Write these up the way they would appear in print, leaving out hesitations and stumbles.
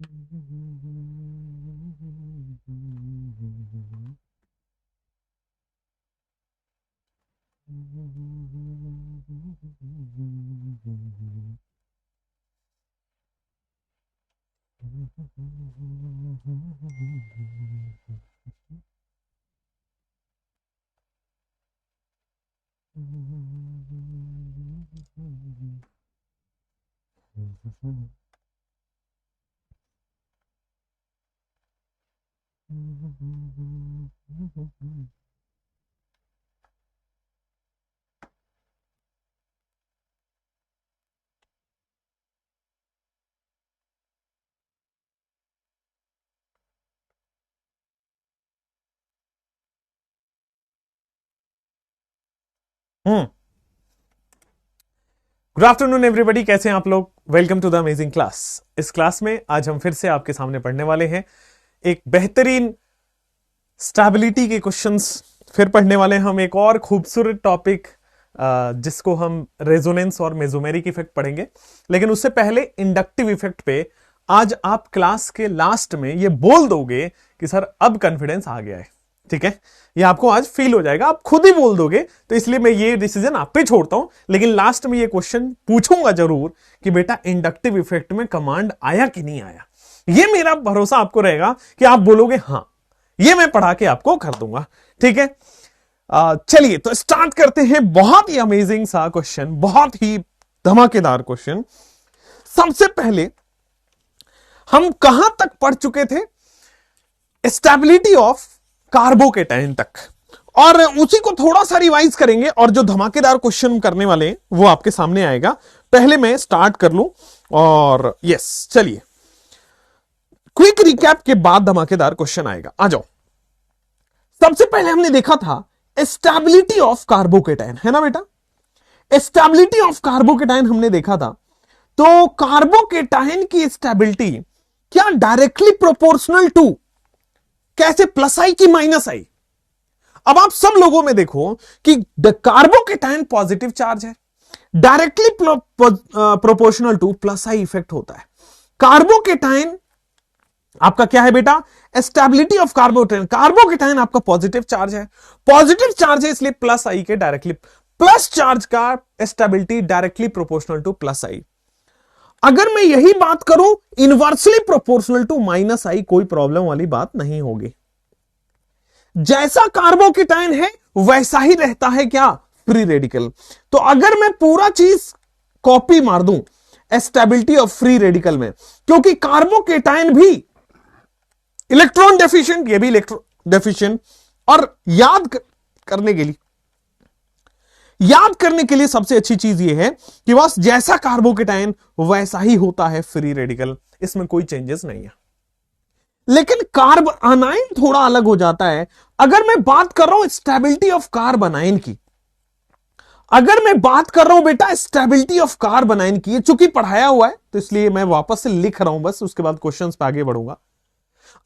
Good afternoon everybody, कैसे हैं आप लोग। Welcome to the amazing class. इस क्लास में आज हम फिर से आपके सामने पढ़ने वाले हैं एक बेहतरीन स्टेबिलिटी के क्वेश्चंस। फिर पढ़ने वाले हैं हम एक और खूबसूरत टॉपिक जिसको हम रेजोनेंस और मेसोमेरिक इफेक्ट पढ़ेंगे। लेकिन उससे पहले इंडक्टिव इफेक्ट पे आज आप क्लास के लास्ट में ये बोल दोगे कि सर अब कॉन्फिडेंस आ गया है। ठीक है, ये आपको आज फील हो जाएगा, आप खुद ही बोल दोगे, तो इसलिए मैं ये डिसीजन आप पे छोड़ता हूं। लेकिन लास्ट में ये क्वेश्चन पूछूंगा जरूर कि बेटा इंडक्टिव इफेक्ट में कमांड आया कि नहीं आया। ये मेरा भरोसा आपको रहेगा कि आप बोलोगे हाँ, ये मैं पढ़ा के आपको कर दूंगा। ठीक है, चलिए तो स्टार्ट करते हैं। बहुत ही अमेजिंग सा क्वेश्चन, बहुत ही धमाकेदार क्वेश्चन। सबसे पहले हम कहां तक पढ़ चुके थे? स्टेबिलिटी ऑफ कार्बोकेटाइन तक, और उसी को थोड़ा सा रिवाइज करेंगे और जो धमाकेदार क्वेश्चन करने वाले हैं वो आपके सामने आएगा। पहले मैं स्टार्ट कर लूं और यस, चलिए क्विक रिकैप के बाद धमाकेदार क्वेश्चन आएगा। आ जाओ। सबसे पहले हमने देखा था स्टेबिलिटी ऑफ कार्बोकेटाइन, है ना बेटा। स्टेबिलिटी ऑफ कार्बोकेटाइन हमने देखा था। तो कार्बोकेटाइन की स्टेबिलिटी क्या डायरेक्टली प्रोपोर्शनल टू, कैसे, प्लस आई की माइनस आई। अब आप सब लोगों में देखो कि कार्बोकेटाइन पॉजिटिव चार्ज है, directly proportional to plus I effect होता है। कार्बोकेटाइन आपका क्या है बेटा? Stability of carbocation. कार्बोकेटाइन आपका पॉजिटिव चार्ज है, पॉजिटिव चार्ज है, इसलिए प्लस आई के डायरेक्टली, प्लस चार्ज का stability directly proportional to plus I. अगर मैं यही बात करूं inversely proportional to minus I, कोई प्रॉब्लम वाली बात नहीं होगी। जैसा कार्बोकेटाइन है वैसा ही रहता है क्या? Free radical. तो अगर मैं पूरा चीज कॉपी मार दूं स्टेबिलिटी ऑफ फ्री रेडिकल में, क्योंकि कार्बोकेटाइन भी इलेक्ट्रॉन डेफिशिएंट, ये भी इलेक्ट्रॉन डेफिशिएंट, और याद करने के लिए सबसे अच्छी चीज यह है कि बस जैसा कार्बोकेटाइन वैसा ही होता है फ्री रेडिकल, इसमें कोई चेंजेस नहीं है। लेकिन कार्ब अनाइन थोड़ा अलग हो जाता है। अगर मैं बात कर रहा हूं स्टेबिलिटी ऑफ कार्ब अनाइन की, अगर मैं बात कर रहा हूं बेटा स्टेबिलिटी ऑफ कार्ब अनाइन की, चूंकि पढ़ाया हुआ है तो इसलिए मैं वापस से लिख रहा हूं, बस उसके बाद क्वेश्चंस पे आगे बढ़ूंगा।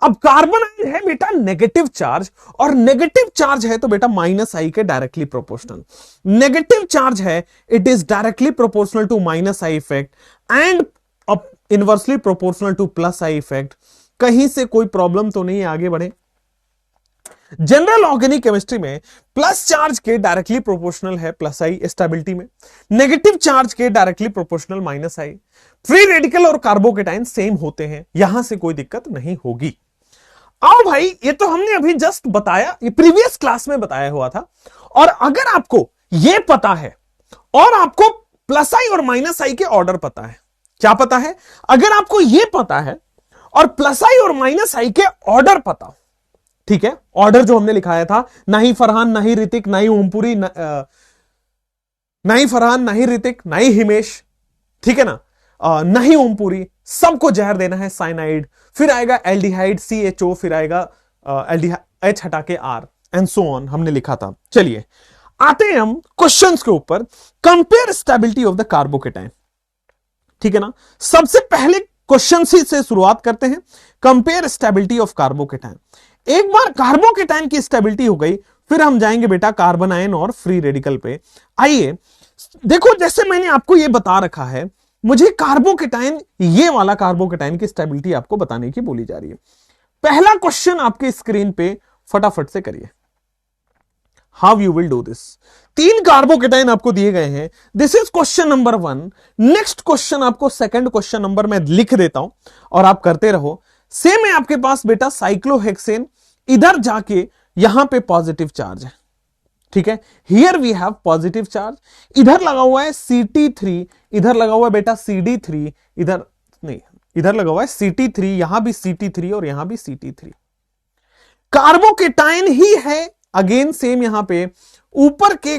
अब कार्बन आयन है बेटा नेगेटिव चार्ज, और नेगेटिव चार्ज है तो बेटा माइनस आई के डायरेक्टली प्रोपोर्शनल। नेगेटिव चार्ज है, it is directly proportional to minus I effect and inversely proportional to plus I effect. कहीं से कोई प्रॉब्लम तो नहीं है, आगे बढ़े। जनरल ऑर्गेनिक केमिस्ट्री में प्लस चार्ज के डायरेक्टली प्रोपोर्शनल है प्लस आई स्टेबिलिटी में, नेगेटिव चार्ज के directly proportional minus I. Free radical और कार्बोकेटाइन सेम होते हैं, यहां से कोई दिक्कत नहीं होगी। आओ भाई, ये तो हमने अभी जस्ट बताया, ये प्रीवियस क्लास में बताया हुआ था। और अगर आपको ये पता है और आपको प्लस आई और माइनस आई के ऑर्डर पता है, क्या पता है? अगर आपको ये पता है और प्लस आई और माइनस आई के ऑर्डर पता हो, ठीक है, ऑर्डर जो हमने लिखाया था, नहीं फरहान, नहीं ऋतिक, नहीं ओमपुरी, नहीं फरहान, नहीं ऋतिक, नहीं हिमेश, ठीक है ना, नहीं ओमपुरी, सबको जहर देना है साइनाइड, फिर आएगा एल्डिहाइड CHO, फिर आएगा H हटा के R एंड सो ऑन, हमने लिखा था। चलिए आते हैं हम क्वेश्चंस के ऊपर। Compare stability of the carbocation, ठीक है ना। सबसे पहले क्वेश्चन से शुरुआत करते हैं। Compare stability of carbocation. एक बार कार्बोकेटाइन की स्टेबिलिटी हो गई, फिर हम जाएंगे बेटा कार्बन आयन और फ्री रेडिकल पे। आइए देखो, जैसे मैंने आपको यह बता रखा है, मुझे कार्बोकेटाइन, ये वाला कार्बोकेटाइन की स्टेबिलिटी आपको बताने की बोली जा रही है। पहला क्वेश्चन आपके स्क्रीन पे फटाफट से करिए, how you will do this. 3 carbocation आपको दिए गए हैं, this is question number 1। Next question आपको सेकंड क्वेश्चन नंबर में लिख देता हूं और आप करते रहो। सेम है आपके पास बेटा साइक्लोहेक्सेन, इधर जाके यहां पे पॉजिटिव चार्ज है, ठीक है, here we have positive charge, इधर लगा हुआ है CT3, इधर लगा हुआ है बेटा CD3, इधर नहीं, इधर लगा हुआ है CT3, यहां भी CT3 और यहां भी CT3। कार्बोकेटाइन ही है, अगेन सेम यहां पे ऊपर के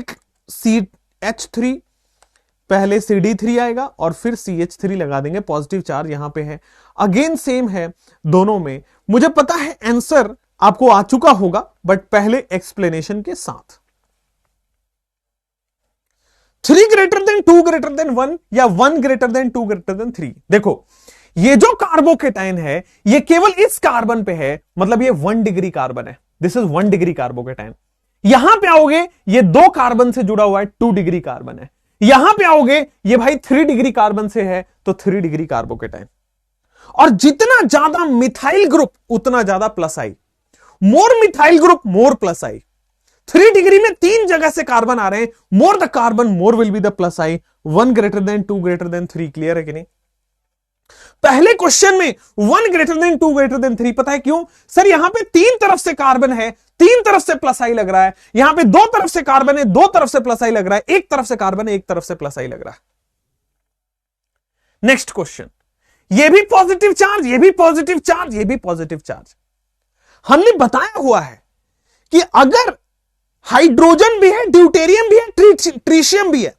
CH3, पहले CD3 आएगा और फिर CH3 लगा देंगे, पॉजिटिव चार्ज यहां पे है, अगेन सेम है दोनों में। मुझे पता है आंसर आपको आ चुका होगा, बट पहले एक्सप्लेनेशन के साथ। 3 ग्रेटर देन 2 ग्रेटर देन 1 या 1 ग्रेटर देन 2 ग्रेटर देन 3। देखो ये जो कार्बोकेटाइन है ये केवल इस कार्बन पे है, मतलब ये 1 डिग्री कार्बन है, दिस इज 1 डिग्री कार्बोकेटाइन। यहां पे आओगे ये 2 कार्बन से जुड़ा हुआ है, 2 डिग्री कार्बन है। यहां पे आओगे ये भाई 3 डिग्री कार्बन से है, तो 3 डिग्री कार्बोकेटाइन। और जितना ज्यादा मिथाइल ग्रुप उतना ज्यादा प्लस आई, मोर मिथाइल ग्रुप मोर प्लस आई। 3 डिग्री में 3 जगह से कार्बन आ रहे हैं, more the carbon more will be the plus I. 1 greater than 2 greater than 3, clear है कि नहीं। पहले क्वेश्चन में 1 ग्रेटर देन 2 ग्रेटर देन 3, पता है क्यों सर, यहां पे 3 तरफ से कार्बन है, 3 तरफ से प्लस आई लग रहा है, यहां पे 2 तरफ से कार्बन है, 2 तरफ से प्लस आई लग रहा है, एक तरफ से कार्बन है, एक तरफ से प्लस आई लग रहा है। नेक्स्ट क्वेश्चन, ये भी पॉजिटिव चार्ज, ये भी पॉजिटिव चार्ज, ये भी पॉजिटिव चार्ज। हमने बताया हुआ है कि अगर हाइड्रोजन भी है, ड्यूटेरियम भी है, ट्रीशियम भी है,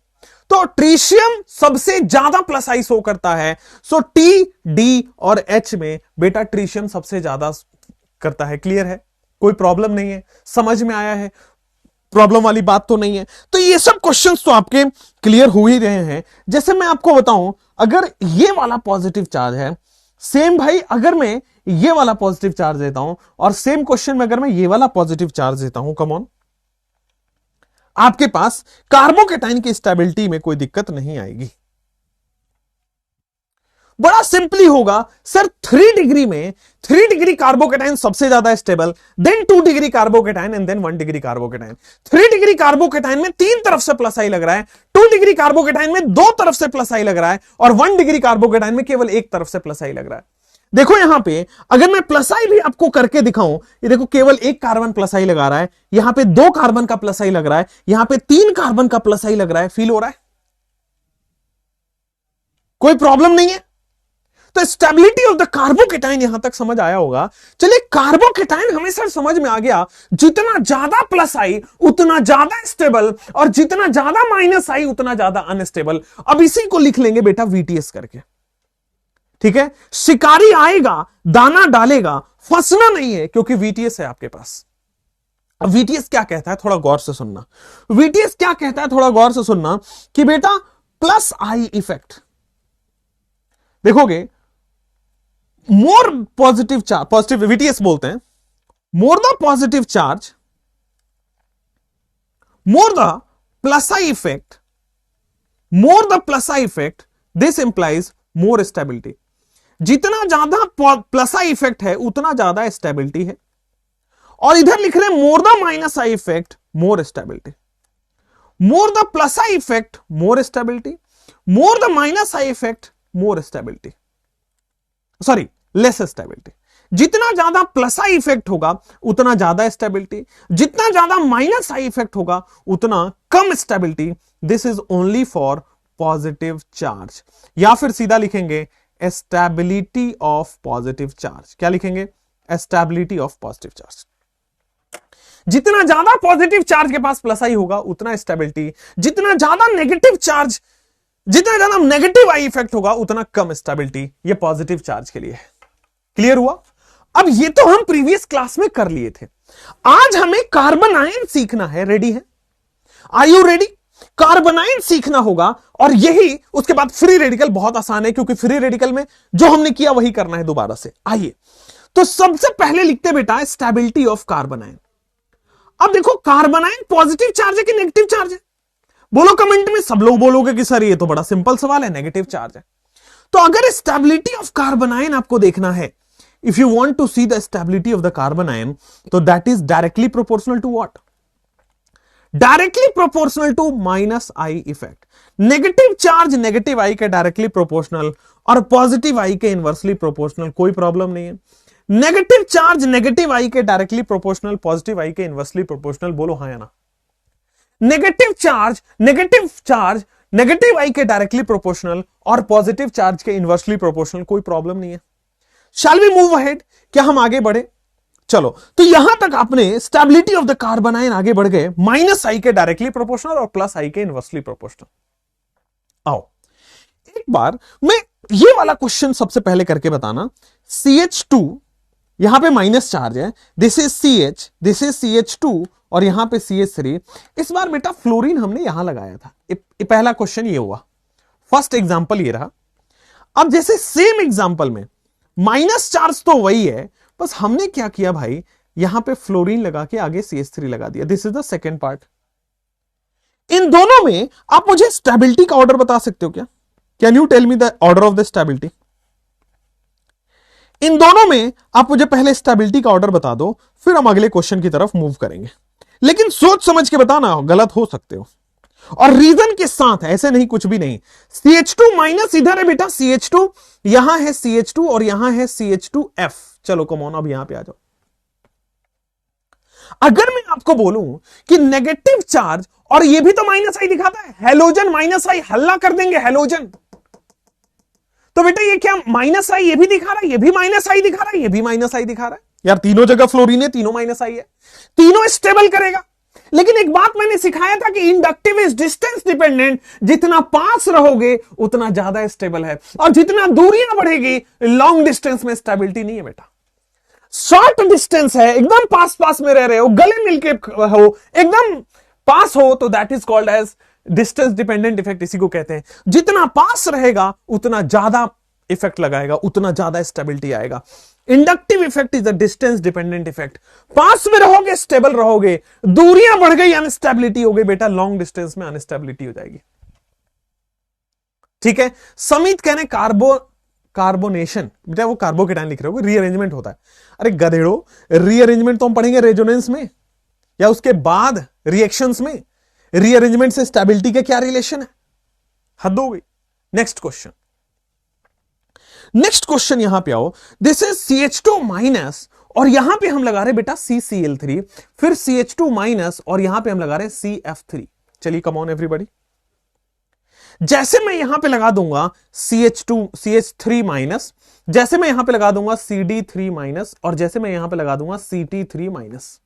तो ट्रीशियम सबसे ज्यादा प्लस आई शो करता है। सो T, D और H में बेटा ट्रीशियम सबसे ज्यादा करता है। क्लियर है, कोई प्रॉब्लम नहीं है, समझ में आया है, प्रॉब्लम वाली बात तो नहीं है। तो ये सब क्वेश्चंस तो आपके क्लियर हो ही रहे हैं। जैसे मैं आपको बताऊं, अगर ये वाला पॉजिटिव चार्ज है, सेम भाई अगर मैं ये वाला पॉजिटिव चार्ज देता हूं और सेम क्वेश्चन में अगर मैं ये वाला पॉजिटिव चार्ज देता हूं, कम ऑन, आपके पास कार्बोकेटाइन की स्टेबिलिटी में कोई दिक्कत नहीं आएगी। बड़ा सिंपली होगा सर, 3 डिग्री में 3 डिग्री कार्बोकेटाइन सबसे ज्यादा stable, then 2 degree carbocation and then 1 degree carbocation. 3 degree carbocation में 3 तरफ से प्लस आई लग रहा है, 2 डिग्री कार्बोकेटाइन में 2 तरफ से प्लस आई लग रहा है, और 1 डिग्री कार्बोकेटाइन में केवल एक तरफ से प्लस आई लग रहा है। देखो यहां पे अगर मैं प्लस आई भी आपको करके दिखाऊं, ये देखो केवल एक कार्बन प्लस आई लगा रहा है, यहां पे 2 कार्बन का प्लस आई लग रहा है, यहां पे 3 कार्बन का प्लस आई लग रहा है। फील हो रहा है, कोई प्रॉब्लम नहीं है। तो स्टेबिलिटी ऑफ द कार्बोकेटाइन यहां तक समझ आया होगा। चलिए कार्बोकेटाइन हमें सर समझ में आ गया, जितना ज्यादा प्लस आई उतना ज्यादा स्टेबल, और जितना ज्यादा माइनस आई उतना ज्यादा अनस्टेबल। अब इसी को लिख लेंगे बेटा VTS करके, ठीक है। शिकारी आएगा दाना डालेगा, फंसना नहीं है, क्योंकि VTS है आपके पास। अब VTS क्या कहता है, थोड़ा गौर से सुनना। VTS क्या कहता है, थोड़ा गौर से सुनना, कि बेटा प्लस आई इफेक्ट देखोगे, more positive charge, positive VTS बोलते हैं, more the positive charge, more the plus I effect, more the plus I effect, this implies more stability. जितना ज्यादा प्लस आई इफेक्ट है उतना ज्यादा स्टेबिलिटी है। और इधर लिख रहे हैं more the minus I effect more stability, more the plus I effect more stability, more the minus I effect more stability, sorry less stability. जितना ज्यादा प्लस आई इफेक्ट होगा उतना ज्यादा स्टेबिलिटी, जितना ज्यादा माइनस आई इफेक्ट होगा उतना कम stability. This is only for positive charge, या फिर सीधा लिखेंगे स्टेबिलिटी ऑफ पॉजिटिव चार्ज। क्या लिखेंगे, स्टेबिलिटी ऑफ पॉजिटिव चार्ज। जितना ज्यादा पॉजिटिव चार्ज के पास प्लस आई होगा उतना स्टेबिलिटी, जितना ज्यादा नेगेटिव चार्ज, जितना ज्यादा नेगेटिव आई इफेक्ट होगा उतना कम स्टेबिलिटी। ये पॉजिटिव चार्ज के लिए है। क्लियर हुआ। अब ये तो हम प्रीवियस क्लास में कर लिए थे, आज हमें कार्बन आयन सीखना है। रेडी है, आर यू रेडी। कार्बनाइन सीखना होगा, और यही उसके बाद फ्री रेडिकल बहुत आसान है, क्योंकि फ्री रेडिकल में जो हमने किया वही करना है दोबारा से। आइए तो सबसे पहले लिखते बेटा स्टेबिलिटी ऑफ कार्बनाइन। अब देखो कार्बनाइन पॉजिटिव चार्ज है कि नेगेटिव चार्ज है, बोलो कमेंट में। सब लोग बोलोगे कि सर ये तो बड़ा सिंपल सवाल है, नेगेटिव चार्ज है। तो अगर स्टेबिलिटी ऑफ कार्बन आयन आपको देखना है, if you want to see the stability of the carbon ion, तो that is directly proportional to what? Directly proportional to minus I effect. Negative charge negative I के directly proportional और positive I के inversely proportional, कोई problem नहीं है। Negative charge negative I के directly proportional, positive I के inversely proportional, बोलो हाँ या ना। नेगेटिव चार्ज नेगेटिव आई के डायरेक्टली प्रोपोर्शनल और पॉजिटिव चार्ज के इनवर्सली प्रोपोर्शनल, कोई प्रॉब्लम नहीं है। शैल वी मूव अहेड, क्या हम आगे बढ़े? चलो, तो यहां तक आपने stability of the carbon ion आगे बढ़ गए, माइनस आई के डायरेक्टली प्रोपोर्शनल और प्लस आई के इनवर्सली प्रोपोर्शनल। आओ एक बार मैं ये वाला क्वेश्चन सबसे पहले करके बताना। CH2 यहां पे माइनस चार्ज है, this is CH, this is CH2 और यहां पे CH3। इस बार बेटा फ्लोरीन हमने यहां लगाया था। पहला क्वेश्चन ये हुआ, फर्स्ट एग्जांपल ये रहा। अब जैसे सेम एग्जांपल में माइनस चार्ज तो वही है, बस हमने क्या किया भाई, यहां पे फ्लोरीन लगा के आगे CH3 लगा दिया। This is the second part. इन दोनों में आप मुझे स्टेबिलिटी का ऑर्डर बता सकते हो क्या? Can you tell me the order of the stability? इन दोनों में आप मुझे पहले स्टेबिलिटी का ऑर्डर बता दो, फिर हम अगले क्वेश्चन की तरफ मूव करेंगे। लेकिन सोच समझ के बताना, गलत हो सकते हो और रीजन के साथ, ऐसे नहीं कुछ भी नहीं। CH2 माइनस इधर है बेटा, CH2 यहां है, CH2 और यहां है CH2F। चलो कम ऑन, अब यहां पे आ जाओ। अगर मैं आपको बोलूं कि नेगेटिव चार्ज, और ये भी तो माइनस आई दिखाता है, हेलोजन माइनस आई, हल्ला कर देंगे हेलोजन। तो बेटा ये क्या माइनस आई, ये भी दिखा रहा है, ये भी माइनस आई दिखा रहा है, ये भी माइनस आई दिखा रहा है। यार तीनों जगह फ्लोरीन है, तीनों माइनस आई है, तीनों स्टेबल करेगा। लेकिन एक बात मैंने सिखाया था कि इंडक्टिव इज डिस्टेंस डिपेंडेंट, जितना पास रहोगे उतना ज्यादा स्टेबल है, और जितना दूरियां बढ़ेगी लॉन्ग डिस्टेंस में स्टेबिलिटी नहीं है बेटा। शॉर्ट डिस्टेंस है, एकदम पास पास में रह रहे हो, गले मिलके हो, एकदम पास हो, तो that is called as distance dependent effect, इसी को कहते हैं। जितना पास रहेगा उतना ज्यादा इफेक्ट लगाएगा, उतना ज्यादा स्टेबिलिटी आएगा। Inductive effect is a distance dependent effect. पास में रहोगे स्टेबल रहोगे, दूरियां बढ़ गई अनस्टेबिलिटी हो गई बेटा, लॉन्ग डिस्टेंस में अनस्टेबिलिटी हो जाएगी। ठीक है, समित कहने कार्बोनेशन, बेटा वो कार्बोकेटाइन लिख रहे हो, रीअरेंजमेंट होता है। अरे गधेड़ो, रीअरेंजमेंट तो हम पढ़ेंगे रेजोनेंस में या उसके बाद रिएक्शंस में। रीअरेंजमेंट से स्टेबिलिटी के क्या रिलेशन है? हद हो गई। नेक्स्ट क्वेश्चन, नेक्स्ट क्वेश्चन यहां पे आओ। दिस इज CH2 माइनस और यहां पे हम लगा रहे बेटा CCl3, फिर CH2 माइनस और यहां पे हम लगा रहे CF3। चलिए कम ऑन एवरीबॉडी, जैसे मैं यहां पे लगा दूंगा CH3 माइनस, जैसे मैं यहां पे लगा दूंगा CD3 माइनस और जैसे मैं यहां पे लगा दूंगा CT3 माइनस।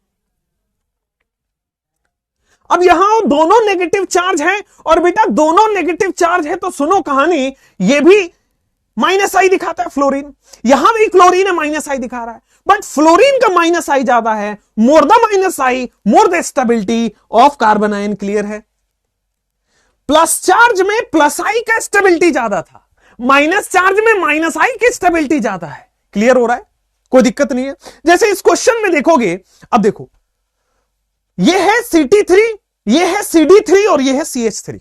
अब यहां दोनों नेगेटिव चार्ज है और बेटा दोनों नेगेटिव चार्ज है, तो सुनो कहानी, ये भी माइनस आई दिखाता है फ्लोरीन, यहां भी फ्लोरीन है माइनस आई दिखा रहा है, बट फ्लोरीन का माइनस आई ज्यादा है, more the minus I more the stability of carbon ion. Clear है? प्लस चार्ज में प्लस आई का स्टेबिलिटी ज्यादा था, माइनस चार्ज में माइनस आई की स्टेबिलिटी ज्यादा है। क्लियर हो रहा है? कोई दिक्कत नहीं है। जैसे इस क्वेश्चन में देखोगे, अब देखो ये है CT3, ये है CD3 और ये है CH3,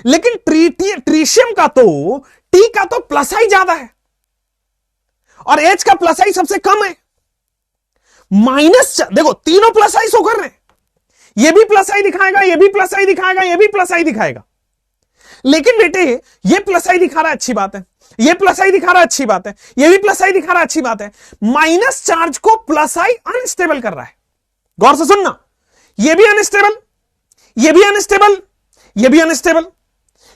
लेकिन ट्रीशियम का तो T का तो प्लस आई ज्यादा है और H का प्लस आई सबसे कम है। माइनस देखो तीनों प्लस आई शो कर रहे हैं, ये भी प्लस आई दिखाएगा, ये भी प्लस आई दिखाएगा, ये भी प्लस आई दिखाएगा। लेकिन बेटे ये प्लस आई दिखा रहा है, अच्छी बात है, ये प्लस आई दिखा रहा है, अच्छी बात है, ये भी प्लस आई दिखा रहा है, अच्छी बात है। माइनस चार्ज को प्लस आई अनस्टेबल कर रहा है। गौर से सुनना, ये भी अनस्टेबल, ये भी अनस्टेबल, ये भी अनस्टेबल,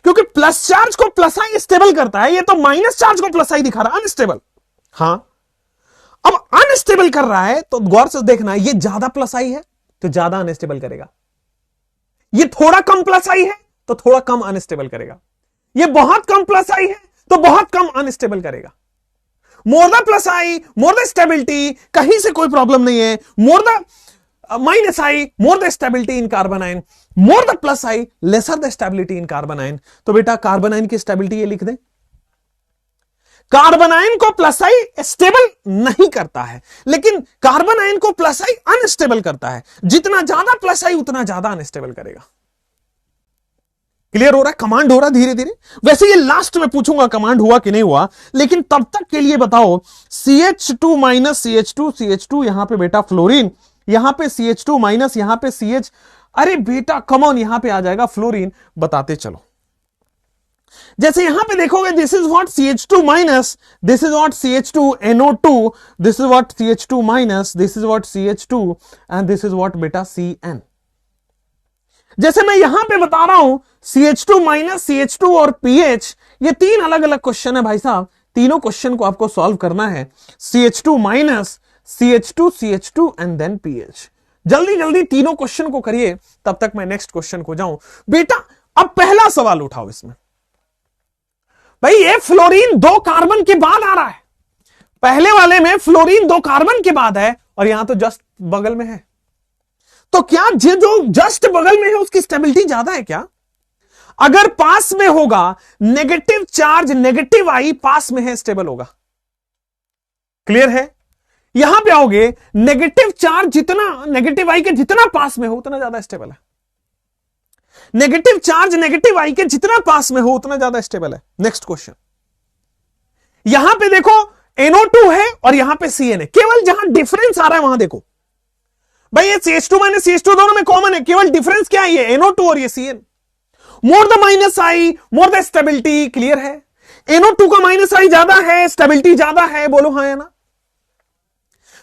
क्योंकि प्लस चार्ज को प्लस आई स्टेबल करता है, ये तो माइनस चार्ज को प्लस आई दिखा रहा है, अनस्टेबल। हां, अब अनस्टेबल कर रहा है तो गौर से देखना, ये ज्यादा प्लस आई है तो ज्यादा अनस्टेबल करेगा, ये थोड़ा कम प्लस आई है तो थोड़ा कम अनस्टेबल करेगा, ये बहुत कम प्लस आई है तो बहुत कम अनस्टेबल करेगा। More the plus I more the stability, कहीं से कोई प्रॉब्लम नहीं है। More the minus I more the stability in carbon ion, more the plus I lesser the stability in carbon ion. तो बेटा कार्बन आयन की stability ये लिख दें, कार्बन आयन को प्लस आई स्टेबल नहीं करता है, लेकिन कार्बन आयन को प्लस आई अनस्टेबल करता है। जितना ज्यादा प्लस आई उतना ज्यादा अनस्टेबल करेगा। क्लियर हो रहा है? कमांड हो रहा है धीरे धीरे। वैसे ये लास्ट में पूछूंगा कमांड हुआ कि नहीं हुआ, लेकिन तब तक के लिए बताओ CH2 माइनस CH2 यहां पे बेटा फ्लोरीन, यहां पे CH2 माइनस, यहां पे CH, अरे बेटा कमॉन यहां पे आ जाएगा फ्लोरीन। बताते चलो, जैसे यहां पे देखोगे this is what CH2 minus, this is what CH2 NO2, this is what CH2 minus, this is what CH2 and this is what बेटा CN। जैसे मैं यहां पे बता रहा हूं CH2 माइनस, CH2 और pH, ये तीन अलग अलग क्वेश्चन है भाई साहब। तीनों क्वेश्चन को आपको सॉल्व करना है। CH2 minus, CH2 and then pH। जल्दी जल्दी तीनों क्वेश्चन को करिए, तब तक मैं नेक्स्ट क्वेश्चन को जाऊं। बेटा अब पहला सवाल उठाओ इसमें, भाई ये फ्लोरीन 2 कार्बन के बाद आ रहा है, पहले वाले में फ्लोरीन 2 कार्बन के बाद है और यहां तो जस्ट बगल में है, तो क्या जो जस्ट बगल में है उसकी स्टेबिलिटी ज्यादा है क्या? अगर पास में होगा नेगेटिव चार्ज, नेगेटिव आई पास में है, स्टेबल होगा। क्लियर है? यहां पे आओगे नेगेटिव चार्ज जितना, नेगेटिव आई के जितना पास में हो उतना ज्यादा स्टेबल है। नेगेटिव चार्ज नेगेटिव आई के जितना पास में हो उतना ज्यादा स्टेबल है। नेक्स्ट क्वेश्चन, यहां पे देखो NO2 है और यहां पे CN है, केवल जहां डिफरेंस आ रहा है वहां देखो भाई, ये CH2 माइनस CH2 दोनों में कॉमन है, केवल डिफरेंस क्या है, ये NO2 और ये CN। More the minus I more the stability. Clear है? NO2 का माइनस आई ज्यादा है, स्टेबिलिटी ज्यादा है, बोलो हाँ या ना।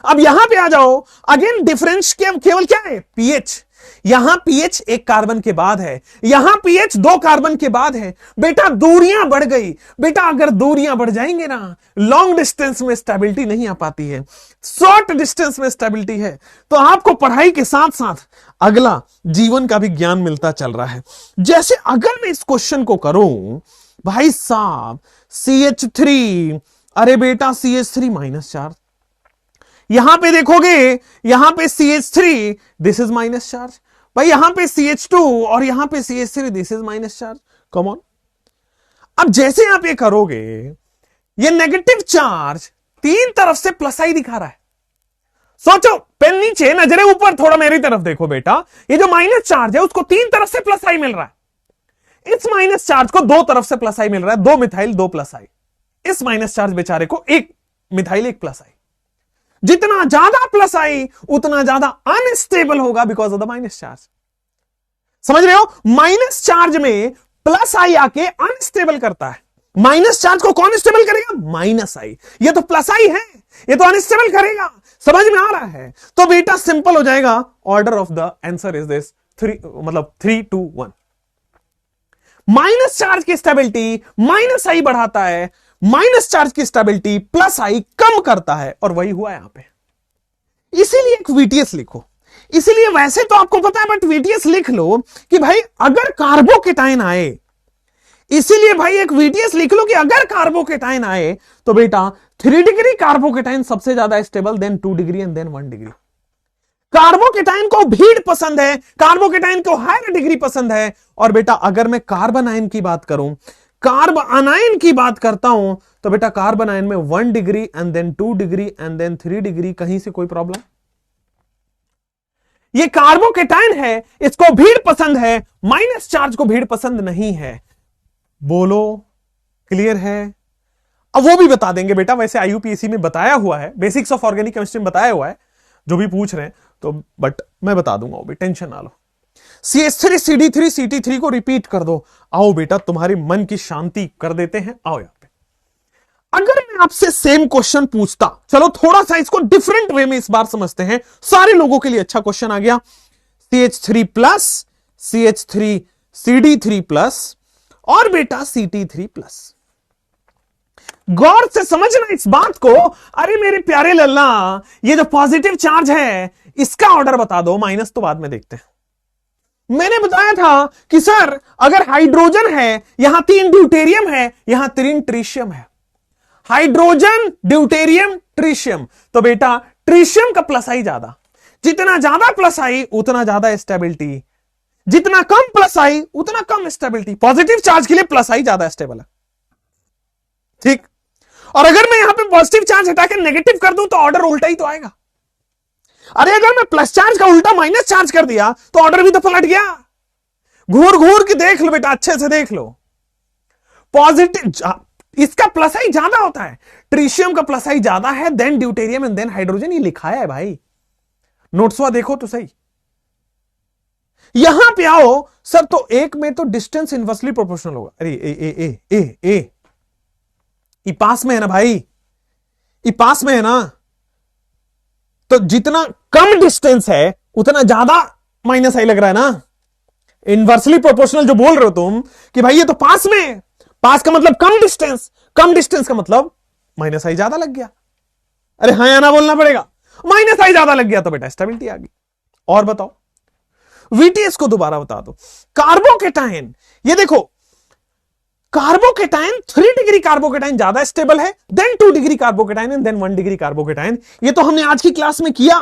अब यहां पे आ जाओ, अगेन डिफरेंस केवल क्या है, pH। यहां pH 1 कार्बन के बाद है, यहां pH 2 कार्बन के बाद है। बेटा दूरियां बढ़ गई, बेटा अगर दूरियां बढ़ जाएंगे ना, लॉन्ग डिस्टेंस में स्टेबिलिटी नहीं आ पाती है, शॉर्ट डिस्टेंस में स्टेबिलिटी है। तो आपको पढ़ाई के साथ साथ अगला जीवन का भी ज्ञान मिलता चल रहा है। जैसे अगर मैं इस क्वेश्चन को करूं भाई साहब CH3, अरे बेटा CH3 माइनस चार्ज, यहां पे देखोगे यहां पे CH3 this is minus charge, भाई यहां पे CH2 और यहां पे CH3 this is minus charge. Come on, अब जैसे आप ये करोगे, ये नेगेटिव चार्ज तीन तरफ से प्लस आई दिखा रहा है। सोचो, पेन नीचे, नजरें ऊपर, थोड़ा मेरी तरफ देखो बेटा, ये जो माइनस चार्ज है उसको तीन तरफ से प्लस आई मिल रहा है, इस माइनस चार्ज को दो तरफ से प्लस आई मिल रहा है, 2 मिथाइल 2 प्लस आई, इस माइनस चार्ज बेचारे को 1 मिथाइल 1 प्लस आई। जितना ज्यादा प्लस आई उतना ज्यादा अनस्टेबल होगा because of the minus charge. समझ रहे हो? माइनस चार्ज में प्लस आई आके अनस्टेबल करता है। माइनस चार्ज को कौन स्टेबल करेगा? माइनस आई। ये तो प्लस आई है, ये तो अनस्टेबल करेगा। समझ में आ रहा है? तो बेटा सिंपल हो जाएगा, order of the answer is this 3, मतलब 3, 2, 1। माइनस चार्ज की स्टेबिलिटी माइनस आई बढ़ाता है, माइनस चार्ज की स्टेबिलिटी प्लस आई कम करता है, और वही हुआ यहां पे। इसीलिए एक VTS लिखो। इसीलिए वैसे तो आपको पता है, बट VTS लिख लो कि भाई अगर कार्बोकेटाइन आए, इसीलिए भाई एक VTS लिख लो कि अगर कार्बोकेटाइन आए तो बेटा 3 डिग्री कार्बोकेटाइन सबसे ज्यादा stable, then 2 degree and then 1 degree. Carbocation को भीड़ पसंद है, कार्बोकेटाइन को हायर डिग्री पसंद है। और बेटा अगर मैं कार्बन आयन की बात करूं, कार्ब अनायन की बात करता हूं, तो बेटा कार्बन आयन में 1 degree and then 2 degree and then 3 degree, कहीं से कोई प्रॉब्लम? ये कार्बोकेटाइन है, इसको भीड़ पसंद है, माइनस चार्ज को भीड़ पसंद नहीं है। बोलो क्लियर है? अब वो भी बता देंगे बेटा, वैसे IUPAC में बताया हुआ है, बेसिक्स ऑफ ऑर्गेनिक केमिस्ट्री में बताया हुआ है, जो भी पूछ रहे हैं तो, बट मैं बता दूंगा, वो भी टेंशन ना लो। CH3 CD3 CT3 को रिपीट कर दो। आओ बेटा तुम्हारे मन की शांति कर देते हैं, आओ यहां पे। अगर मैं आपसे सेम क्वेश्चन पूछता, चलो थोड़ा सा इसको डिफरेंट वे में इस बार समझते हैं, सारे लोगों के लिए अच्छा क्वेश्चन आ गया। CH3 plus, CH3 CD3 plus और बेटा CT3 प्लस। गौर से समझना इस बात को। अरे मेरे प्यारे लल्ला, ये जो पॉजिटिव चार्ज है इसका ऑर्डर बता दो, माइनस तो बाद में देखते हैं। मैंने बताया था कि सर अगर हाइड्रोजन है, यहां 3 ड्यूटेरियम है, यहां 3 ट्रीशियम है, हाइड्रोजन ड्यूटेरियम ट्रीशियम, तो बेटा ट्रीशियम का प्लस आई ज्यादा, जितना ज्यादा प्लस आई उतना ज्यादा स्टेबिलिटी, जितना कम प्लस आई उतना कम स्टेबिलिटी। पॉजिटिव चार्ज के लिए प्लस आई ज्यादा स्टेबल है, ठीक। और अगर मैं यहां पे पॉजिटिव चार्ज हटा के नेगेटिव कर दूं तो ऑर्डर उल्टा ही तो आएगा। अरे अगर मैं प्लस चार्ज का उल्टा माइनस चार्ज कर दिया तो ऑर्डर भी तो पलट गया। घूर घूर के देख लो बेटा, अच्छे से देख लो। पॉजिटिव, इसका प्लस आई ज्यादा होता है, ट्रिशियम का प्लस आई ज्यादा है, then deuterium and then hydrogen, ये लिखा है भाई, नोट्सवा देखो तो सही। यहां पे आओ सर, तो एक में तो डिस्टेंस इनवर्सली प्रोपोर्शनल होगा। अरे ए ए ए ए ए ये पास में है ना भाई, ये पास में है ना, तो जितना कम डिस्टेंस है उतना ज्यादा माइनस आई लग रहा है ना। इनवर्सली प्रोपोर्शनल जो बोल रहे हो तुम कि भाई ये तो पास में है, पास का मतलब कम डिस्टेंस, कम डिस्टेंस का मतलब माइनस आई ज्यादा लग गया। अरे हाँ या ना बोलना पड़ेगा, माइनस आई ज्यादा लग गया तो बेटा स्टेबिलिटी आ गई। और बताओ, वीटीएस को दोबारा बता दो। कार्बोकेटाइन, ये देखो कार्बोकेटाइन 3 डिग्री कार्बोकेटाइन ज्यादा स्टेबल है, then 2 degree carbocation and then 1 degree carbocation. ये तो हमने आज की क्लास में किया।